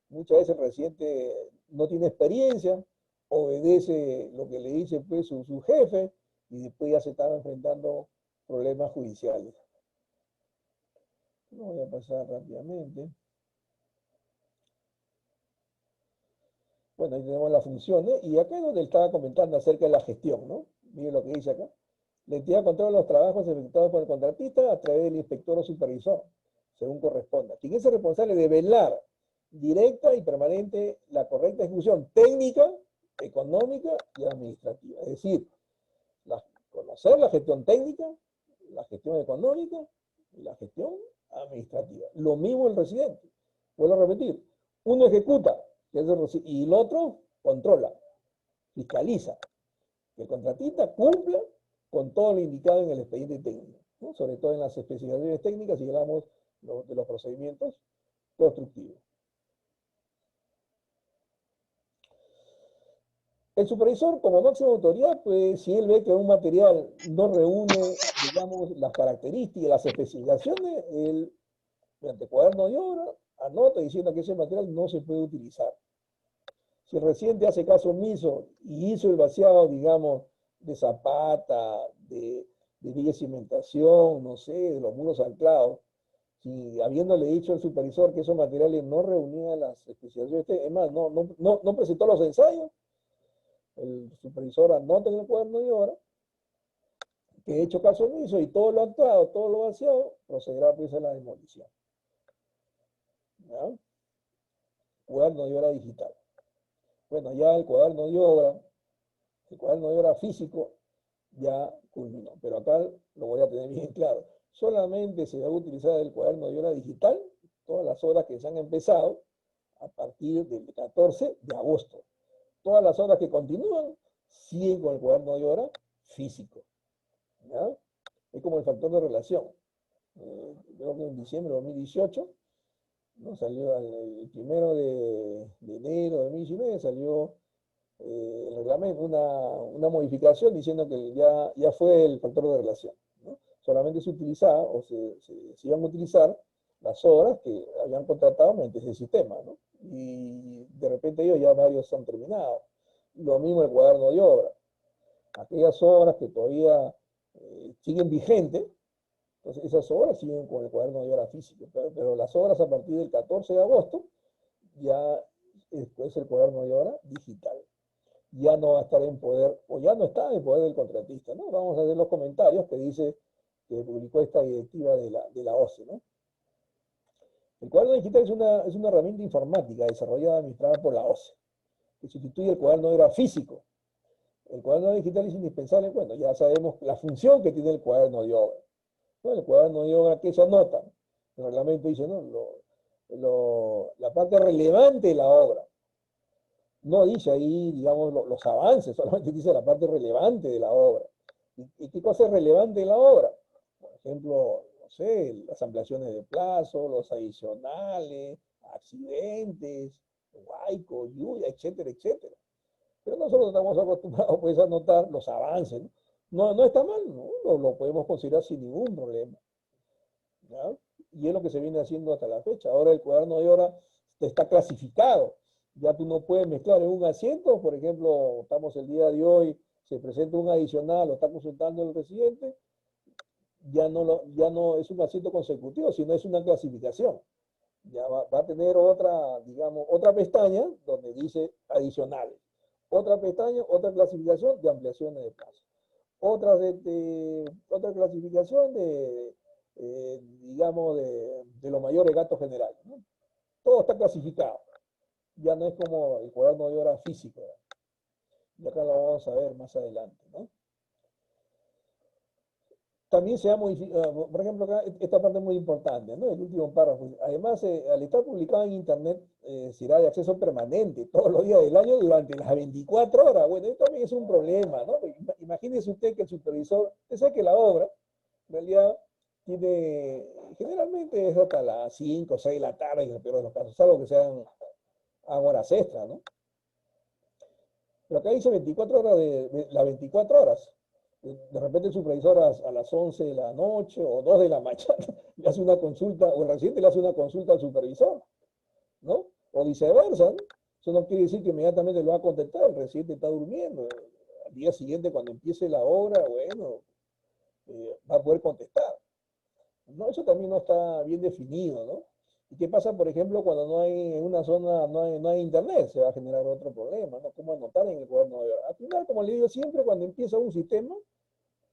Muchas veces el residente no tiene experiencia, obedece lo que le dice pues, su jefe, y después ya se están enfrentando problemas judiciales. Lo voy a pasar rápidamente. Bueno, ahí tenemos las funciones, y acá es donde estaba comentando acerca de la gestión, ¿no? Miren lo que dice acá. La entidad controla los trabajos efectuados por el contratista a través del inspector o supervisor, según corresponda, quien es el responsable de velar directa y permanente la correcta ejecución técnica, económica y administrativa. Es decir, conocer la gestión técnica, la gestión económica y la gestión administrativa. Lo mismo el residente. Vuelvo a repetir, uno ejecuta, que es y el otro controla, fiscaliza, que el contratista cumpla con todo lo indicado en el expediente técnico, ¿no? Sobre todo en las especificaciones técnicas, y hablamos de los procedimientos constructivos. El supervisor, como máxima autoridad, pues si él ve que un material no reúne, digamos, las características, las especificaciones, él, mediante cuaderno de obra, anota diciendo que ese material no se puede utilizar. Si el residente hace caso omiso y hizo el vaciado, digamos, de zapata, de viga de cimentación, no sé, de los muros anclados, si habiéndole dicho al supervisor que esos materiales no reunían las especificaciones, es más, no presentó los ensayos, el supervisor anota en el cuaderno de obra que he hecho caso omiso y todo lo actuado, todo lo vaciado, procederá pues a la demolición. ¿Ya? Cuaderno de obra digital. Bueno, ya el cuaderno de obra físico ya culminó, pero acá lo voy a tener bien claro. Solamente se va a utilizar el cuaderno de obra digital, todas las obras que se han empezado a partir del 14 de agosto. Todas las obras que continúan siguen con el cuaderno de obra físico. ¿Ya? Es como el factor de relación. Creo que en diciembre de 2018, ¿no? Salió el 1 de enero de 2019, salió el reglamento, una modificación diciendo que ya fue el factor de relación, ¿no? Solamente se utilizaba o se iban a utilizar las obras que habían contratado mediante ese sistema, ¿no? Y de repente ellos ya varios han terminado. Lo mismo el cuaderno de obra. Aquellas obras que todavía siguen vigentes, entonces esas obras siguen con el cuaderno de obra físico, pero las obras a partir del 14 de agosto ya es el cuaderno de obra digital. Ya no va a estar en poder, o ya no está en poder del contratista, ¿no? Vamos a ver los comentarios que dice que publicó esta directiva de la OCE, ¿no? El cuaderno digital es una herramienta informática desarrollada y administrada por la OCE, que sustituye el cuaderno de obra físico. El cuaderno digital es indispensable, bueno, ya sabemos la función que tiene el cuaderno de obra. Bueno, el cuaderno de obra que se anota, el reglamento dice, ¿no? La parte relevante de la obra. No dice ahí, digamos, los avances, solamente dice la parte relevante de la obra. ¿Y qué cosa es relevante de la obra? Por ejemplo, no sé, las ampliaciones de plazo, los adicionales, accidentes, huaico, lluvia, etcétera, etcétera. Pero nosotros estamos acostumbrados pues, a notar los avances, ¿no? No está mal, ¿no? Lo podemos considerar sin ningún problema, ¿ya? Y es lo que se viene haciendo hasta la fecha. Ahora el cuaderno de obra está clasificado. Ya tú no puedes mezclar en un asiento, por ejemplo, estamos el día de hoy, se presenta un adicional, lo está consultando el residente, ya no es un asiento consecutivo, sino es una clasificación. Ya va a tener otra, digamos, otra pestaña donde dice adicionales. Otra pestaña, otra clasificación de ampliaciones de plazo. Otra clasificación digamos, de los mayores gastos generales, ¿no? Todo está clasificado. ya no es como el cuaderno de obra físico. Y acá lo vamos a ver más adelante, ¿no? También se ha modificado, por ejemplo, acá esta parte es muy importante, ¿no? El último párrafo. Además, al estar publicado en Internet, será de acceso permanente todos los días del año durante las 24 horas. Bueno, esto también es un problema, ¿no? Imagínese usted que el supervisor, usted sabe que la obra, en realidad, tiene, generalmente es hasta las 5 o 6 de la tarde, en el peor de los casos, salvo que sean horas extras, ¿no? Pero acá dice 24 horas de las 24 horas. De repente el supervisor a las 11 de la noche o 2 de la mañana le hace una consulta, o el residente le hace una consulta al supervisor, ¿no? O viceversa, ¿no? Eso no quiere decir que inmediatamente lo va a contestar, el residente está durmiendo. Al día siguiente, cuando empiece la obra, bueno, va a poder contestar. No, eso también no está bien definido, ¿no? ¿Y qué pasa, por ejemplo, cuando no hay en una zona, no hay internet? Se va a generar otro problema, ¿no? ¿Cómo anotar en el cuaderno de hora? Al final, como le digo, siempre cuando empieza un sistema,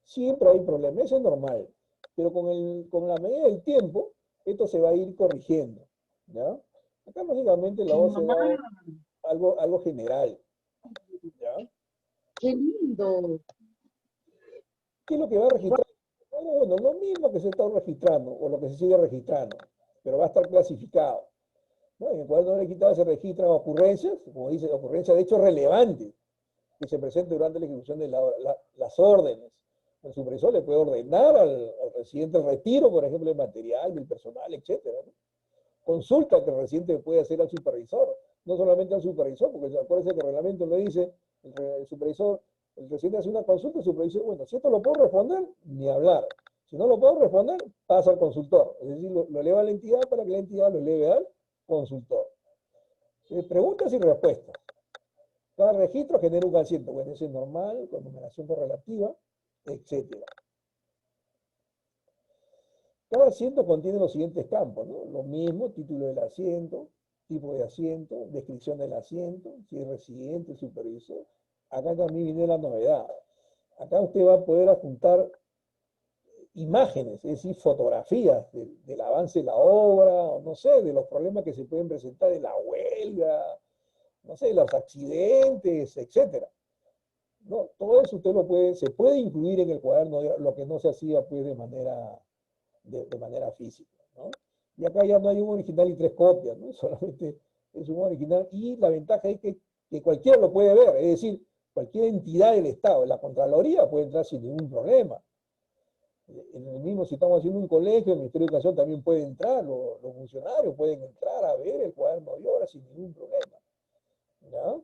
siempre hay problemas, eso es normal. Pero con la medida del tiempo, esto se va a ir corrigiendo, ¿ya? Acá básicamente la voz se da algo general, ¿ya? ¡Qué lindo! ¿Qué es lo que va a registrar? Bueno, lo mismo que se está registrando, o lo que se sigue registrando, pero va a estar clasificado, ¿no? En el cuaderno de registrado se registran ocurrencias, como dice, ocurrencias de hechos relevantes que se presenten durante la ejecución de la obra, las órdenes. El supervisor le puede ordenar al residente el retiro, por ejemplo, del material, del personal, etcétera, ¿no? Consulta que el residente puede hacer al supervisor, no solamente al supervisor, porque acuérdense que el reglamento lo dice, el supervisor, el residente hace una consulta, el supervisor, bueno, si esto lo puedo responder, ni hablar. Si no lo puedo responder, pasa al consultor. Es decir, lo eleva a la entidad para que la entidad lo eleve al consultor. Preguntas y respuestas. Cada registro genera un asiento, bueno, eso es normal, con numeración correlativa, etc. Cada asiento contiene los siguientes campos, ¿no? Lo mismo, título del asiento, tipo de asiento, descripción del asiento, si es residente, supervisor. Acá también viene la novedad. Acá usted va a poder adjuntar imágenes, es decir, fotografías del avance de la obra, o no sé, de los problemas que se pueden presentar en la huelga, no sé, los accidentes, etcétera. No, todo eso usted se puede incluir en el cuaderno, lo que no se hacía pues de manera física, ¿no? Y acá ya no hay un original y tres copias, ¿no? Solamente es un original y la ventaja es que cualquiera lo puede ver, es decir, cualquier entidad del Estado, la Contraloría puede entrar sin ningún problema. En el mismo, si estamos haciendo un colegio, el Ministerio de Educación también puede entrar, los funcionarios pueden entrar a ver el cuaderno de obra sin ningún problema, ¿ya?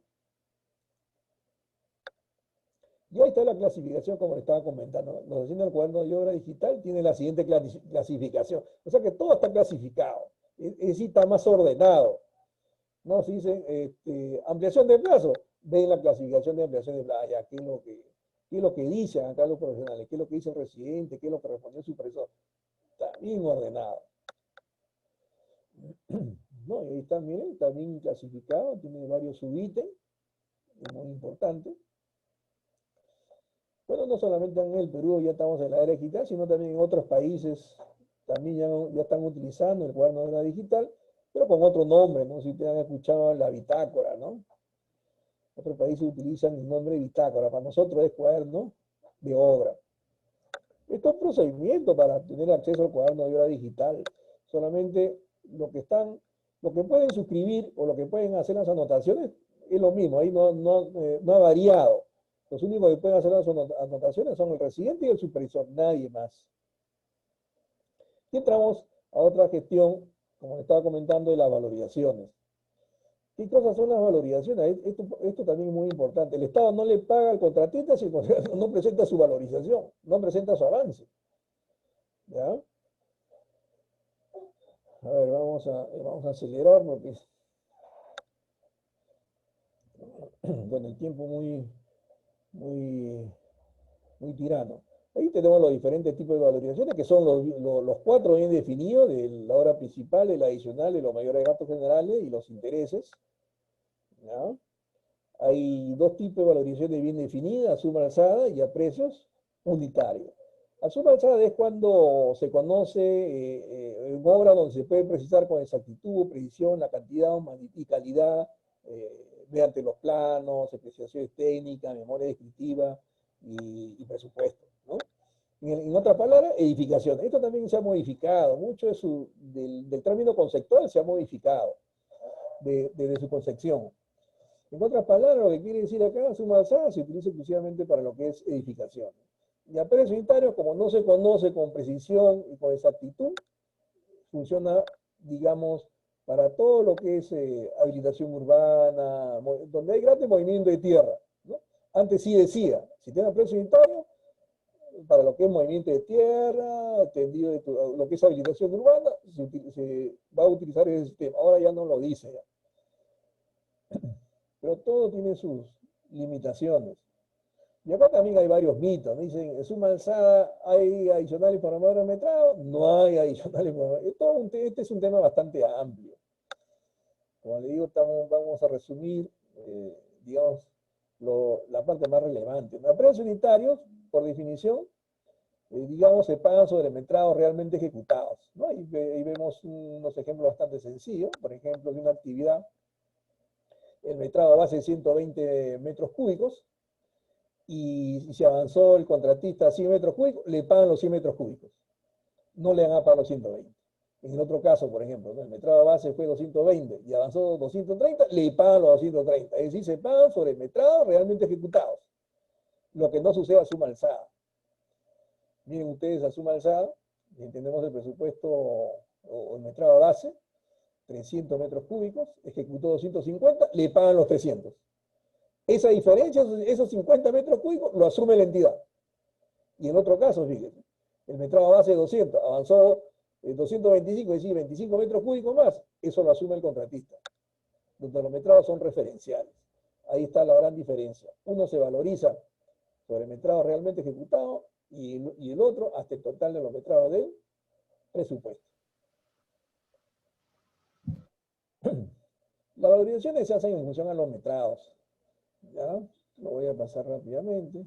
Y ahí está la clasificación, como le estaba comentando. Los haciendo el cuaderno de obra digital tiene la siguiente clasificación. O sea que todo está clasificado. Es decir, está más ordenado. No, si dicen ampliación de plazo, ven la clasificación de ampliación de plazo. Ya, qué es lo que dicen acá los profesionales? ¿Qué es lo que dice el residente? ¿Qué es lo que respondió el supervisor? Está bien ordenado. No, y ahí está, miren, está bien clasificado, tiene varios subítems, es muy importante. Bueno, no solamente en el Perú ya estamos en la era digital, sino también en otros países también ya están utilizando el cuaderno de obra digital, pero con otro nombre, ¿no? Si ustedes han escuchado la bitácora, ¿no? Otros países utilizan el nombre de bitácora, para nosotros es cuaderno de obra. Esto es un procedimiento para tener acceso al cuaderno de obra digital. Solamente lo que pueden suscribir o lo que pueden hacer las anotaciones es lo mismo, ahí no ha variado. Los únicos que pueden hacer las anotaciones son el residente y el supervisor, nadie más. Y entramos a otra gestión, como estaba comentando, de las valorizaciones. ¿Qué cosas son las valorizaciones? Esto también es muy importante. El Estado no le paga al contratista si el contratista no presenta su valorización, no presenta su avance. ¿Ya? A ver, vamos a acelerar porque con el tiempo muy tirano. Ahí tenemos los diferentes tipos de valorizaciones, que son los cuatro bien definidos, de la obra principal, el adicional, de los mayores gastos generales y los intereses. ¿Ya? Hay dos tipos de valorizaciones bien definidas, a suma alzada y a precios unitarios. A suma alzada es cuando se conoce en obra donde se puede precisar con exactitud, precisión, la cantidad y calidad mediante los planos, especificaciones técnicas, memoria descriptiva y presupuesto, ¿no? En otras palabras, edificación. Esto también se ha modificado, mucho del término conceptual se ha modificado desde su concepción. En otras palabras, lo que quiere decir acá, suma alzada se utiliza exclusivamente para lo que es edificación. Y a precios unitarios, como no se conoce con precisión y con exactitud, funciona, digamos, para todo lo que es habilitación urbana, donde hay grandes movimientos de tierra, ¿no? Antes sí decía, sistema de precios unitarios, para lo que es movimiento de tierra, tendido de lo que es habilitación urbana, se va a utilizar ese sistema. Ahora ya no lo dice. Ya. Pero todo tiene sus limitaciones. Y acá también hay varios mitos. Dicen, en suma alzada, ¿hay adicionales para metro metrado? No hay adicionales para este es un tema bastante amplio. Como le digo, vamos a resumir, digamos, la parte más relevante. Los precios unitarios, por definición, digamos, se pagan sobre metrados realmente ejecutados, ¿no? Ahí vemos unos ejemplos bastante sencillos. Por ejemplo, de una actividad, el metrado base de 120 metros cúbicos, y se avanzó el contratista a 100 metros cúbicos, le pagan los 100 metros cúbicos. No le van a pagar los 120. En el otro caso, por ejemplo, ¿no? El metrado base fue 220 y avanzó 230, le pagan los 230. Es decir, se pagan sobre metrados realmente ejecutados. Lo que no sucede a suma alzada. Miren ustedes a suma alzada, entendemos el presupuesto o el metrado base, 300 metros cúbicos, ejecutó 250, le pagan los 300. Esa diferencia, esos 50 metros cúbicos, lo asume la entidad. Y en otro caso, fíjense, el metrado base de 200, avanzó 225, es decir, 25 metros cúbicos más, eso lo asume el contratista, donde los metrados son referenciales. Ahí está la gran diferencia. Uno se valoriza sobre el metrado realmente ejecutado y el otro hasta el total de los metrados del presupuesto. Las valorizaciones se hacen en función a los metrados. ¿Ya? Lo voy a pasar rápidamente.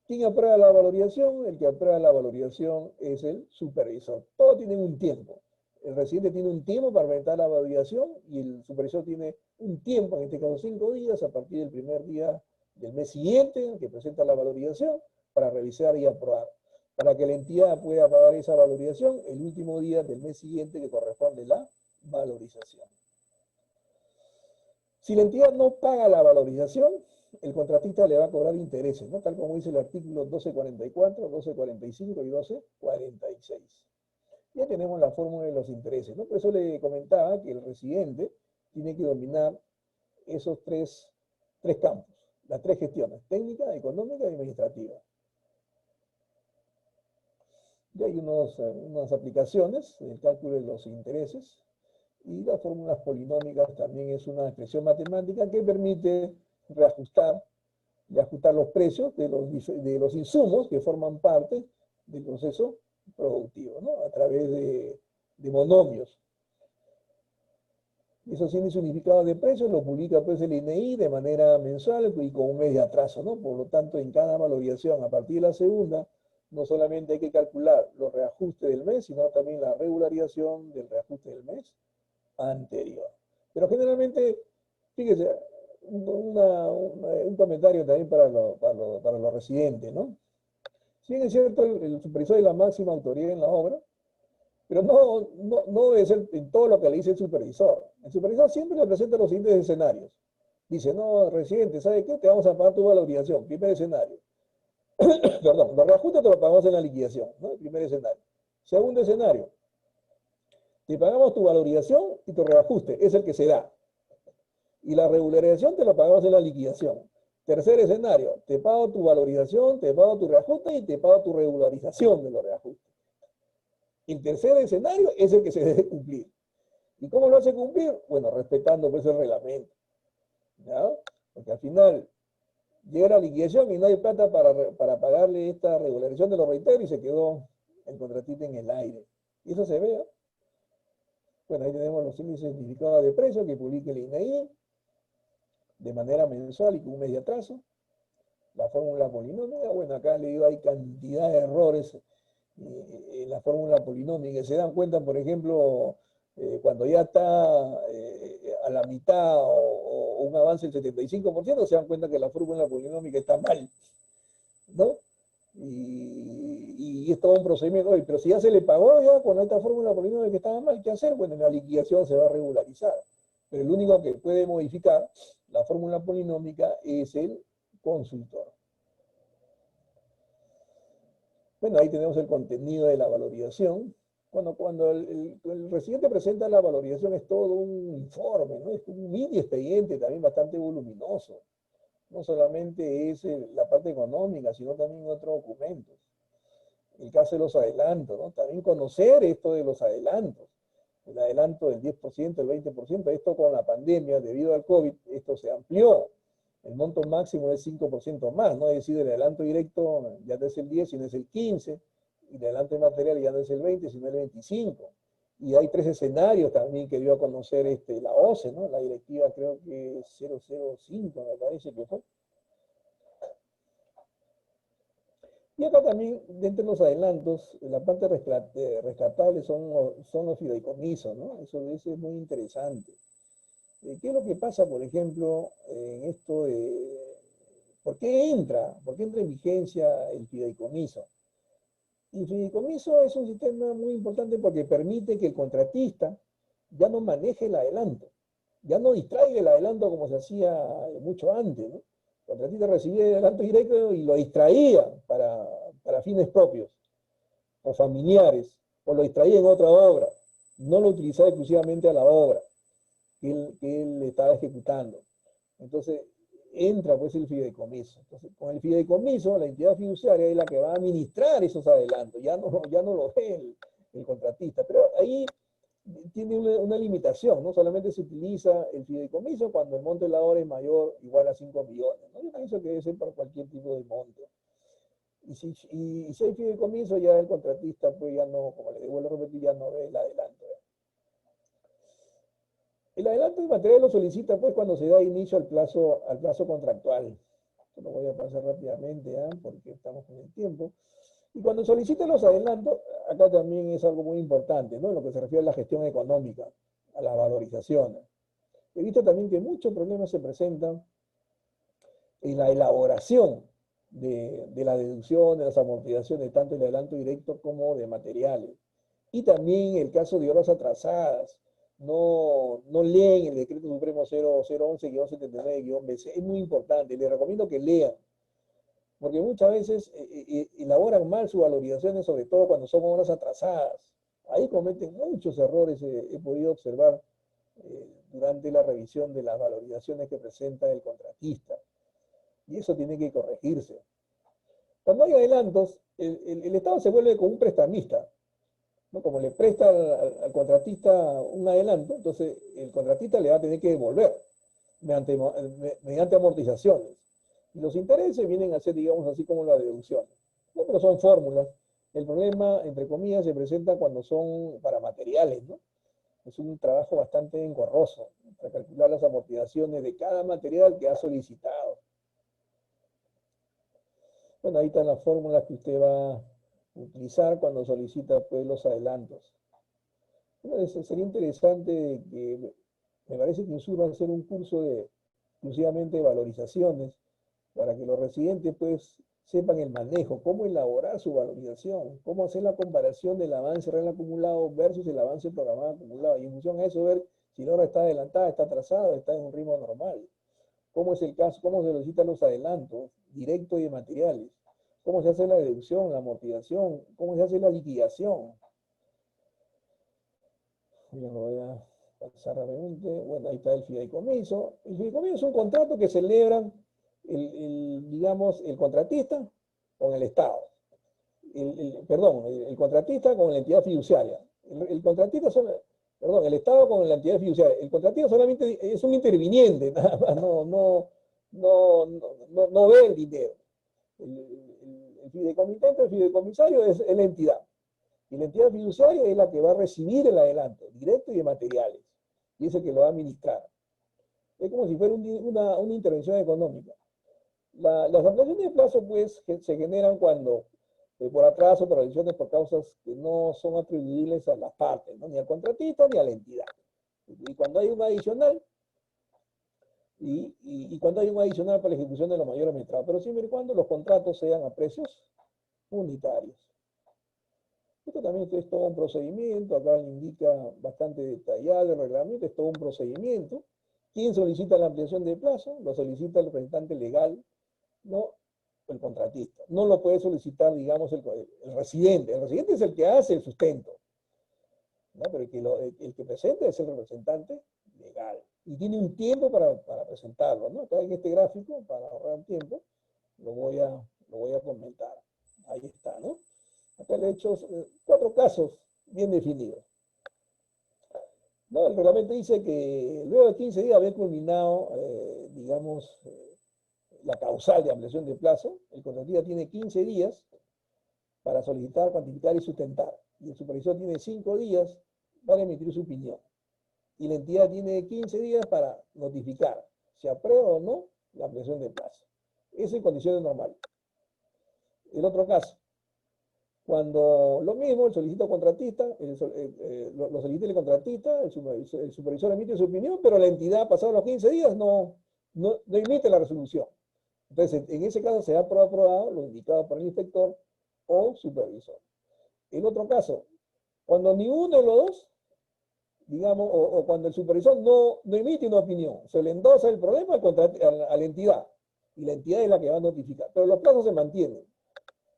¿Quién aprueba la valorización? El que aprueba la valorización es el supervisor. Todos tienen un tiempo. El residente tiene un tiempo para presentar la valorización y el supervisor tiene un tiempo, en este caso 5 días, a partir del primer día del mes siguiente en que presenta la valorización, para revisar y aprobar. Para que la entidad pueda pagar esa valorización el último día del mes siguiente que corresponde la valorización. Si la entidad no paga la valorización, el contratista le va a cobrar intereses, ¿no? Tal como dice el artículo 1244, 1245 y 1246. Ya tenemos la fórmula de los intereses, ¿no? Por eso le comentaba que el residente tiene que dominar esos tres campos, las tres gestiones, técnica, económica y administrativa. Y hay unas aplicaciones, el cálculo de los intereses, y las fórmulas polinómicas también es una expresión matemática que permite reajustar los precios de los insumos que forman parte del proceso productivo, ¿no? A través de monomios. Esos índices unificados de precios lo publica pues el INEI de manera mensual y con un mes de atraso, ¿no? Por lo tanto, en cada valorización a partir de la segunda, no solamente hay que calcular los reajustes del mes, sino también la regularización del reajuste del mes anterior. Pero generalmente, fíjese, un comentario también para los residentes, ¿no? Si bien es cierto, el supervisor es la máxima autoridad en la obra, pero no debe ser en todo lo que le dice el supervisor. El supervisor siempre le presenta los siguientes escenarios. Dice, no, residente, ¿sabe qué? Te vamos a pagar tu valorización, primer escenario. Perdón, los reajustes te los pagamos en la liquidación, ¿no? El primer escenario. Segundo escenario, te pagamos tu valorización y tu reajuste, es el que se da. Y la regularización te la pagamos en la liquidación. Tercer escenario, te pago tu valorización, te pago tu reajuste y te pago tu regularización de los reajustes. El tercer escenario es el que se debe cumplir. ¿Y cómo lo hace cumplir? Bueno, respetando pues el reglamento. ¿Ya? Porque al final llega la liquidación y no hay plata para pagarle esta regularización de los reiteros y se quedó el contratista en el aire. Y eso se ve, ¿no? Bueno, ahí tenemos los índices unificados de precios que publica el INEI de manera mensual y con un mes de atraso. La fórmula polinómica, bueno, acá le digo, hay cantidad de errores en la fórmula polinómica. Se dan cuenta, por ejemplo, cuando ya está a la mitad o un avance del 75%, se dan cuenta que la fórmula polinómica está mal, ¿no? Y es todo un procedimiento. Oye, pero si ya se le pagó ya con esta fórmula polinómica que estaba mal, ¿qué hacer? Bueno, la liquidación se va a regularizar. Pero el único que puede modificar la fórmula polinómica es el consultor. Bueno, ahí tenemos el contenido de la valorización. Cuando el residente presenta la valorización es todo un informe, ¿no? Es un mini expediente también bastante voluminoso. No solamente es la parte económica, sino también otros documentos. El caso de los adelantos, ¿no? También conocer esto de los adelantos. El adelanto del 10%, el 20%, esto con la pandemia, debido al COVID, esto se amplió. El monto máximo es 5% más, ¿no? Es decir, el adelanto directo ya no es el 10, sino es el 15, y el adelanto material ya no es el 20, sino el 25. Y hay 3 escenarios también que dio a conocer la OCE, ¿no? La directiva creo que 005, me parece que fue. Y acá también, dentro de los adelantos, la parte rescatable son los fideicomisos, ¿no? Eso es muy interesante. ¿Qué es lo que pasa, por ejemplo, en esto de por qué entra en vigencia el fideicomiso? El fideicomiso es un sistema muy importante porque permite que el contratista ya no maneje el adelanto, ya no distraiga el adelanto como se hacía mucho antes, ¿no? El contratista recibía el adelanto directo y lo distraía para fines propios o familiares, o lo distraía en otra obra, no lo utilizaba exclusivamente a la obra que él estaba ejecutando. Entonces, entra pues el fideicomiso. Entonces, con el fideicomiso, la entidad fiduciaria es la que va a administrar esos adelantos, ya no lo ve el contratista, pero ahí tiene una limitación, no solamente se utiliza el fideicomiso cuando el monto de la obra es mayor o igual a 5 millones, ¿no? Yo pienso que debe ser para cualquier tipo de monto. Y si hay fideicomiso, ya el contratista, pues ya no, como le vuelvo a repetir, ya no ve el adelanto. El adelanto de material lo solicita pues cuando se da inicio al plazo contractual. Esto lo voy a pasar rápidamente, ¿eh? Porque estamos con el tiempo. Y cuando solicita los adelantos, acá también es algo muy importante, ¿no? En lo que se refiere a la gestión económica, a la valorización. He visto también que muchos problemas se presentan en la elaboración de la deducción, de las amortizaciones, tanto el adelanto directo como de materiales. Y también el caso de horas atrasadas. No leen el decreto supremo 0011-79-BC. Es muy importante. Les recomiendo que lean. Porque muchas veces elaboran mal sus valorizaciones, sobre todo cuando son horas atrasadas. Ahí cometen muchos errores, he podido observar durante la revisión de las valorizaciones que presenta el contratista. Y eso tiene que corregirse. Cuando hay adelantos, el Estado se vuelve como un prestamista, ¿no? Como le presta al contratista un adelanto, entonces el contratista le va a tener que devolver mediante amortizaciones. Y los intereses vienen a ser, digamos así, como las deducciones. No, pero son fórmulas. El problema, entre comillas, se presenta cuando son para materiales, ¿no? Es un trabajo bastante engorroso para calcular las amortizaciones de cada material que ha solicitado. Bueno, ahí están las fórmulas que usted va a utilizar cuando solicita pues, los adelantos. Bueno, sería interesante que me parece que INSUR va a hacer un curso exclusivamente de valorizaciones para que los residentes pues sepan el manejo, cómo elaborar su valorización, cómo hacer la comparación del avance real acumulado versus el avance programado acumulado, y en función a eso ver si la obra está adelantada, está atrasada, está en un ritmo normal. ¿Cómo es el caso? ¿Cómo se solicitan los adelantos directos y de materiales? ¿Cómo se hace la deducción, la amortización? ¿Cómo se hace la liquidación? Yo lo voy a pasar rápidamente. Bueno, ahí está el fideicomiso. El fideicomiso es un contrato que celebran digamos, el contratista con el Estado. El contratista con la entidad fiduciaria. El contratista el Estado con la entidad fiduciaria. El contratista solamente es un interviniente, nada más, no ve el dinero. El fideicomitente, el fideicomisario es la entidad. Y la entidad fiduciaria es la que va a recibir el adelanto, directo y de materiales. Y es el que lo va a administrar. Es como si fuera una intervención económica. Las ampliaciones de plazo, pues, se generan cuando, por atraso, por adiciones, por causas que no son atribuibles a las partes, ¿no? Ni al contratista ni a la entidad. Y cuando hay un adicional, y cuando hay un adicional para la ejecución de los mayores administrados, pero siempre y cuando los contratos sean a precios unitarios. Esto también es todo un procedimiento, acá le indica bastante detallado el reglamento, es todo un procedimiento. ¿Quién solicita la ampliación de plazo? Lo solicita el representante legal, no el contratista. No lo puede solicitar, digamos, el residente. El residente es el que hace el sustento, ¿no? Pero el que presenta es el representante legal. Y tiene un tiempo para presentarlo, ¿no? Acá en este gráfico, para ahorrar tiempo, lo voy a comentar. Ahí está, ¿no? Acá le he hecho 4 casos bien definidos. No, el reglamento dice que luego de 15 días haber culminado, digamos, la causal de ampliación de plazo, el contratista tiene 15 días para solicitar, cuantificar y sustentar. Y el supervisor tiene 5 días para emitir su opinión. Y la entidad tiene 15 días para notificar si aprueba o no la ampliación de plazo. Eso en condiciones normales. El otro caso, cuando lo mismo, el solicitado contratista, lo solicita el contratista, el supervisor emite su opinión, pero la entidad, pasados los 15 días, no emite la resolución. Entonces, en ese caso se ha aprobado lo indicado por el inspector o supervisor. El otro caso, cuando ni uno de los dos, digamos, o cuando el supervisor no emite una opinión, se le endosa el problema a la entidad, y la entidad es la que va a notificar, pero los plazos se mantienen.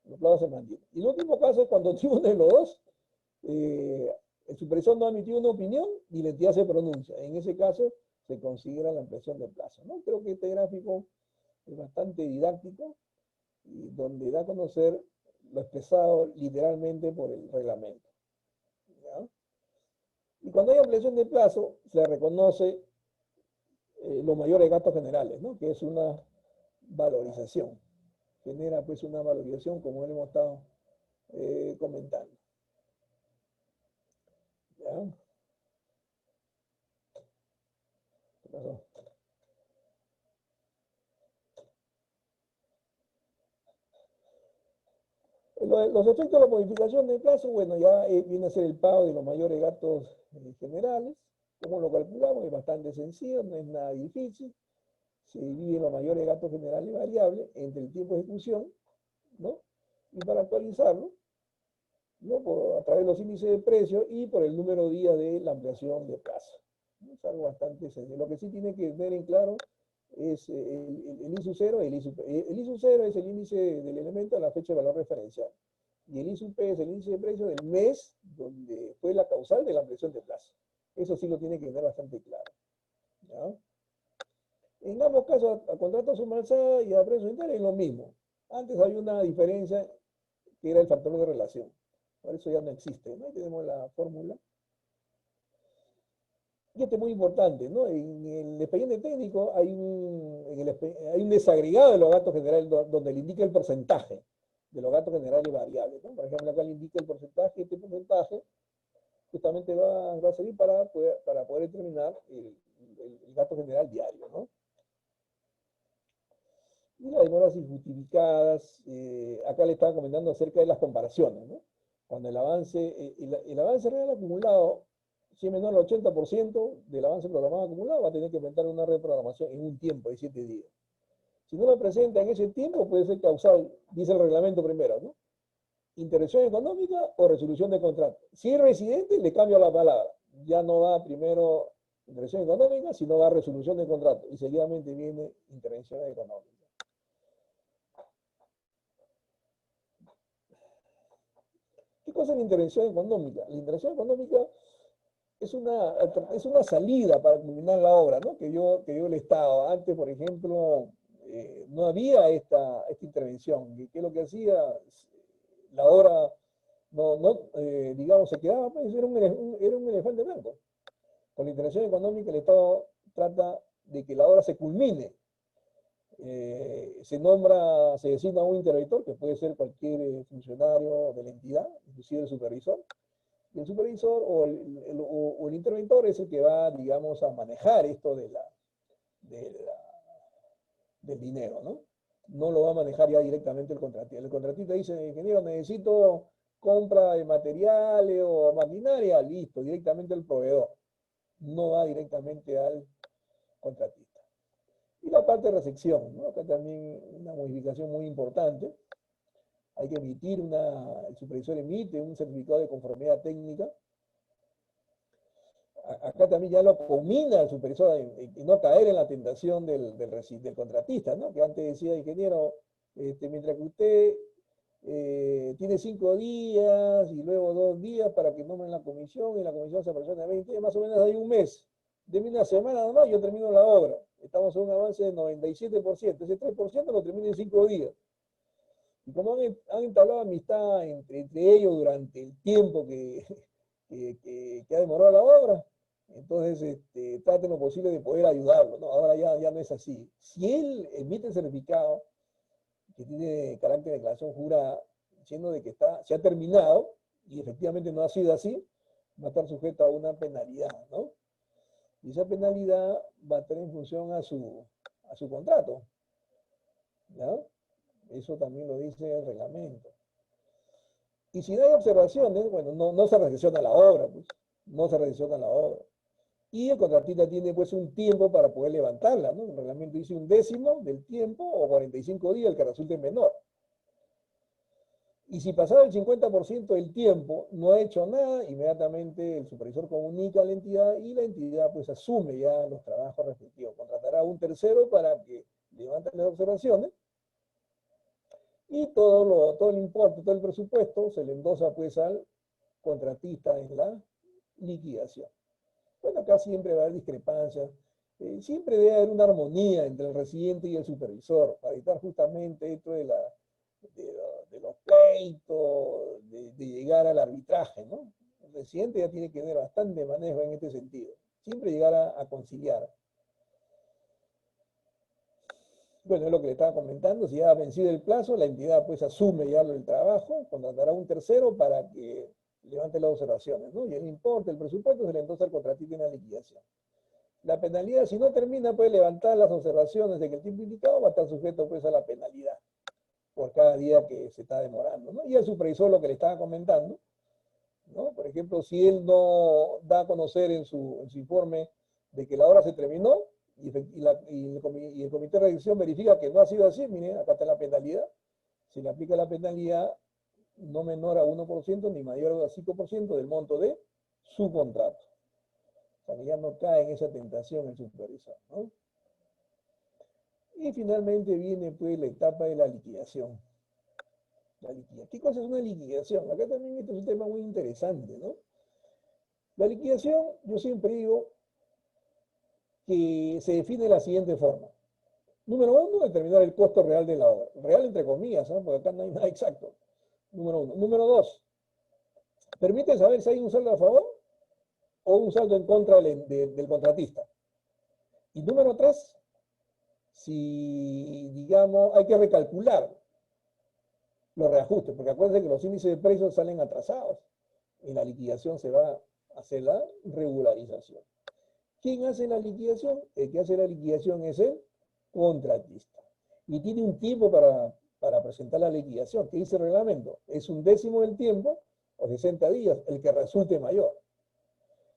Los plazos se mantienen. Y el último caso es cuando uno de los dos, el supervisor no ha emitido una opinión y la entidad se pronuncia. En ese caso se considera la ampliación de plazo, ¿no? Creo que este gráfico es bastante didáctico y donde da a conocer lo expresado literalmente por el reglamento, ¿ya? Y cuando hay ampliación de plazo, se reconoce los mayores gastos generales, ¿no? Que es una valorización. Genera pues una valorización como hemos estado comentando. ¿Ya? ¿Qué pasó? Los efectos de la modificación de plazo, bueno, ya viene a ser el pago de los mayores gastos generales. ¿Cómo lo calculamos? Es bastante sencillo, no es nada difícil. Se dividen los mayores gastos generales variables entre el tiempo de ejecución, ¿no? Y para actualizarlo, ¿no? A través de los índices de precio y por el número de días de la ampliación de plazo. Es algo bastante sencillo. Lo que sí tiene que tener en claro es el ISU 0 y el ISU P. El ISU 0 es el índice del elemento a la fecha de valor referencial. Y el ISU P es el índice de precio del mes donde fue la causal de la ampliación de plazo. Eso sí lo tiene que tener bastante claro, ¿ya? En ambos casos, a contrato sumalzada y a precio unitario es lo mismo. Antes había una diferencia que era el factor de relación. Por eso ya no existe, ¿no? Ahí tenemos la fórmula. Y esto es muy importante, ¿no? En el expediente técnico hay un desagregado de los gastos generales donde le indica el porcentaje de los gastos generales variables, ¿no? Por ejemplo, acá le indica el porcentaje, este porcentaje justamente va a servir para poder determinar el gasto general diario, ¿no? Y las demoras injustificadas, acá le estaba comentando acerca de las comparaciones, ¿no? Cuando el avance real acumulado, si es menor al 80% del avance programado acumulado, va a tener que inventar una reprogramación en un tiempo de 7 días. Si no lo presenta en ese tiempo, puede ser causal, dice el reglamento primero, ¿no? Intervención económica o resolución de contrato. Si es residente, le cambio la palabra. Ya no va primero intervención económica, sino va resolución de contrato. Y seguidamente viene intervención económica. ¿Qué cosa es la intervención económica? La intervención económica es una salida para culminar la obra, ¿no? Que dio el Estado. Antes, por ejemplo, no había esta intervención. ¿Qué es lo que hacía? La obra, digamos, se quedaba, pues, era un elefante blanco. Con la intervención económica, el Estado trata de que la obra se culmine. Se designa un interventor, que puede ser cualquier funcionario de la entidad, inclusive el supervisor. Y el supervisor o el interventor es el que va, digamos, a manejar esto del dinero, ¿no? No lo va a manejar ya directamente el contratista. El contratista dice, ingeniero, necesito compra de materiales o maquinaria, listo, directamente al proveedor. No va directamente al contratista. Y la parte de recepción, ¿no? Acá también una modificación muy importante. Hay que emitir el supervisor emite un certificado de conformidad técnica. Acá también ya lo combina el supervisor y no caer en la tentación del contratista, ¿no? Que antes decía, ingeniero, mientras que usted tiene 5 días y luego 2 días para que nombren la comisión y la comisión se apersona 20, más o menos hay un mes. De una semana nomás yo termino la obra. Estamos en un avance del 97%. Ese 3% lo termino en 5 días. Y como han entablado amistad entre ellos durante el tiempo que ha demorado la obra, entonces traten lo posible de poder ayudarlo, ¿no? Ahora ya no es así. Si él emite el certificado que tiene carácter de declaración jurada, diciendo de que se ha terminado, y efectivamente no ha sido así, va a estar sujeto a una penalidad, ¿no? Y esa penalidad va a tener en función a su contrato, ¿no? Eso también lo dice el reglamento. Y si no hay observaciones, bueno, no se recepciona la obra, pues, no se recepciona la obra. Y el contratista tiene pues un tiempo para poder levantarla, ¿no? El reglamento dice 1/10 del tiempo o 45 días, el que resulte menor. Y si pasado el 50% del tiempo no ha hecho nada, inmediatamente el supervisor comunica a la entidad y la entidad pues asume ya los trabajos respectivos. Contratará a un tercero para que levante las observaciones y todo el importe, todo el presupuesto se le endosa pues al contratista en la liquidación. Bueno, acá siempre va a haber discrepancias, siempre debe haber una armonía entre el residente y el supervisor para evitar justamente esto de los pleitos, de llegar al arbitraje, ¿no? El residente ya tiene que tener bastante manejo en este sentido, siempre llegar a conciliar. Bueno, es lo que le estaba comentando, si ya ha vencido el plazo, la entidad pues asume ya el trabajo, contratará a un tercero para que levante las observaciones, ¿no? Y el importe, el presupuesto se le endosa al contratista en la liquidación. La penalidad, si no termina, puede levantar las observaciones de que el tiempo indicado va a estar sujeto pues a la penalidad por cada día que se está demorando, ¿no? Y el supervisor, lo que le estaba comentando, ¿no? Por ejemplo, si él no da a conocer en su informe de que la obra se terminó y el comité de revisión verifica que no ha sido así, mire, acá está la penalidad, se le aplica la penalidad no menor a 1% ni mayor a 5% del monto de su contrato. O sea, que ya no cae en esa tentación el supervisor, ¿no? Y finalmente viene pues la etapa de la liquidación. ¿Qué cosa es una liquidación? Acá también este es un tema muy interesante, ¿no? La liquidación, yo siempre digo que se define de la siguiente forma. Número uno, determinar el costo real de la obra. Real entre comillas, ¿no? Porque acá no hay nada exacto. Número uno. Número dos, permite saber si hay un saldo a favor o un saldo en contra del contratista. Y número tres, si, digamos, hay que recalcular los reajustes, porque acuérdense que los índices de precios salen atrasados. En la liquidación se va a hacer la regularización. ¿Quién hace la liquidación? El que hace la liquidación es el contratista. Y tiene un tiempo para presentar la liquidación. ¿Qué dice el reglamento? Es 1/10 del tiempo, o 60 días, el que resulte mayor.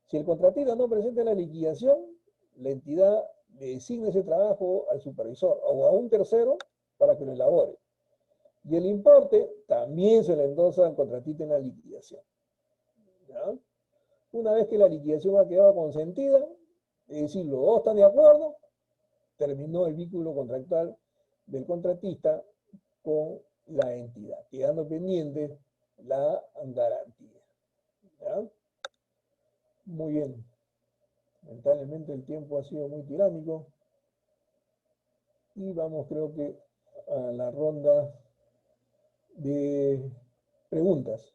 Si el contratista no presenta la liquidación, la entidad le designa ese trabajo al supervisor o a un tercero para que lo elabore. Y el importe también se le endosa al contratista en la liquidación. ¿Ya? Una vez que la liquidación ha quedado consentida, es decir, los dos están de acuerdo, terminó el vínculo contractual del contratista con la entidad, quedando pendiente la garantía. ¿Ya? Muy bien. Lamentablemente el tiempo ha sido muy tiránico y vamos, creo que, a la ronda de preguntas.